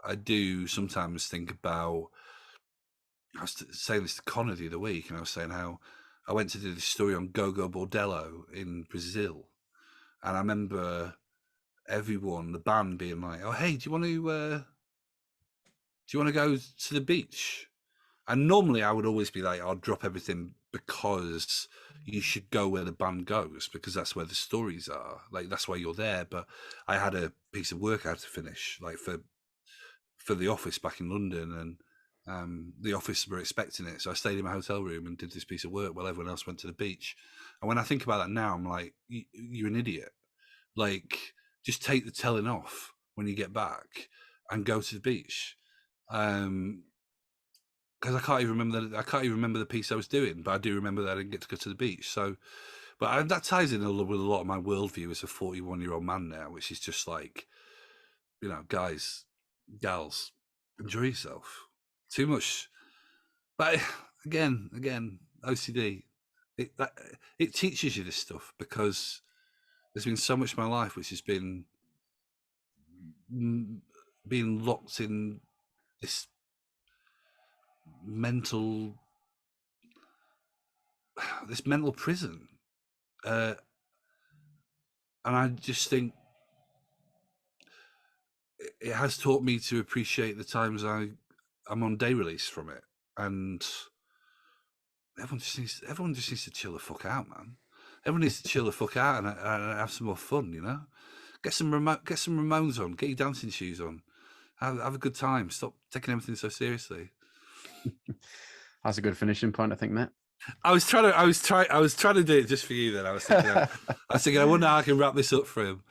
I do sometimes think about. I was saying this to Connor the other week, and I was saying how I went to do this story on Gogo Bordello in Brazil, and I remember everyone, the band, being like, "Oh, hey, do you want to go to the beach?" And normally I would always be like, "I'll drop everything because you should go where the band goes because that's where the stories are. Like that's why you're there." But I had a piece of work I had to finish, like for the office back in London, and the office were expecting it, so I stayed in my hotel room and did this piece of work while everyone else went to the beach. And when I think about that now, I'm like, "You're an idiot. Like, just take the telling off when you get back and go to the beach." Because I can't even remember the piece I was doing, but I do remember that I didn't get to go to the beach. So, but that ties in with a lot of my worldview as a 41-year-old man now, which is just like, guys, gals, enjoy yourself. Too much, but again, OCD. It teaches you this stuff because there's been so much of my life which has been being locked in this mental prison, and I just think it has taught me to appreciate the times I'm on day release from it, and everyone just needs to chill the fuck out, man. Everyone needs to chill the fuck out and have some more fun, Get some Ramones on, get your dancing shoes on, have a good time. Stop taking everything so seriously. That's a good finishing point, I think, Matt. I was trying to do it just for you. Then I was thinking, I wonder how I can wrap this up for him.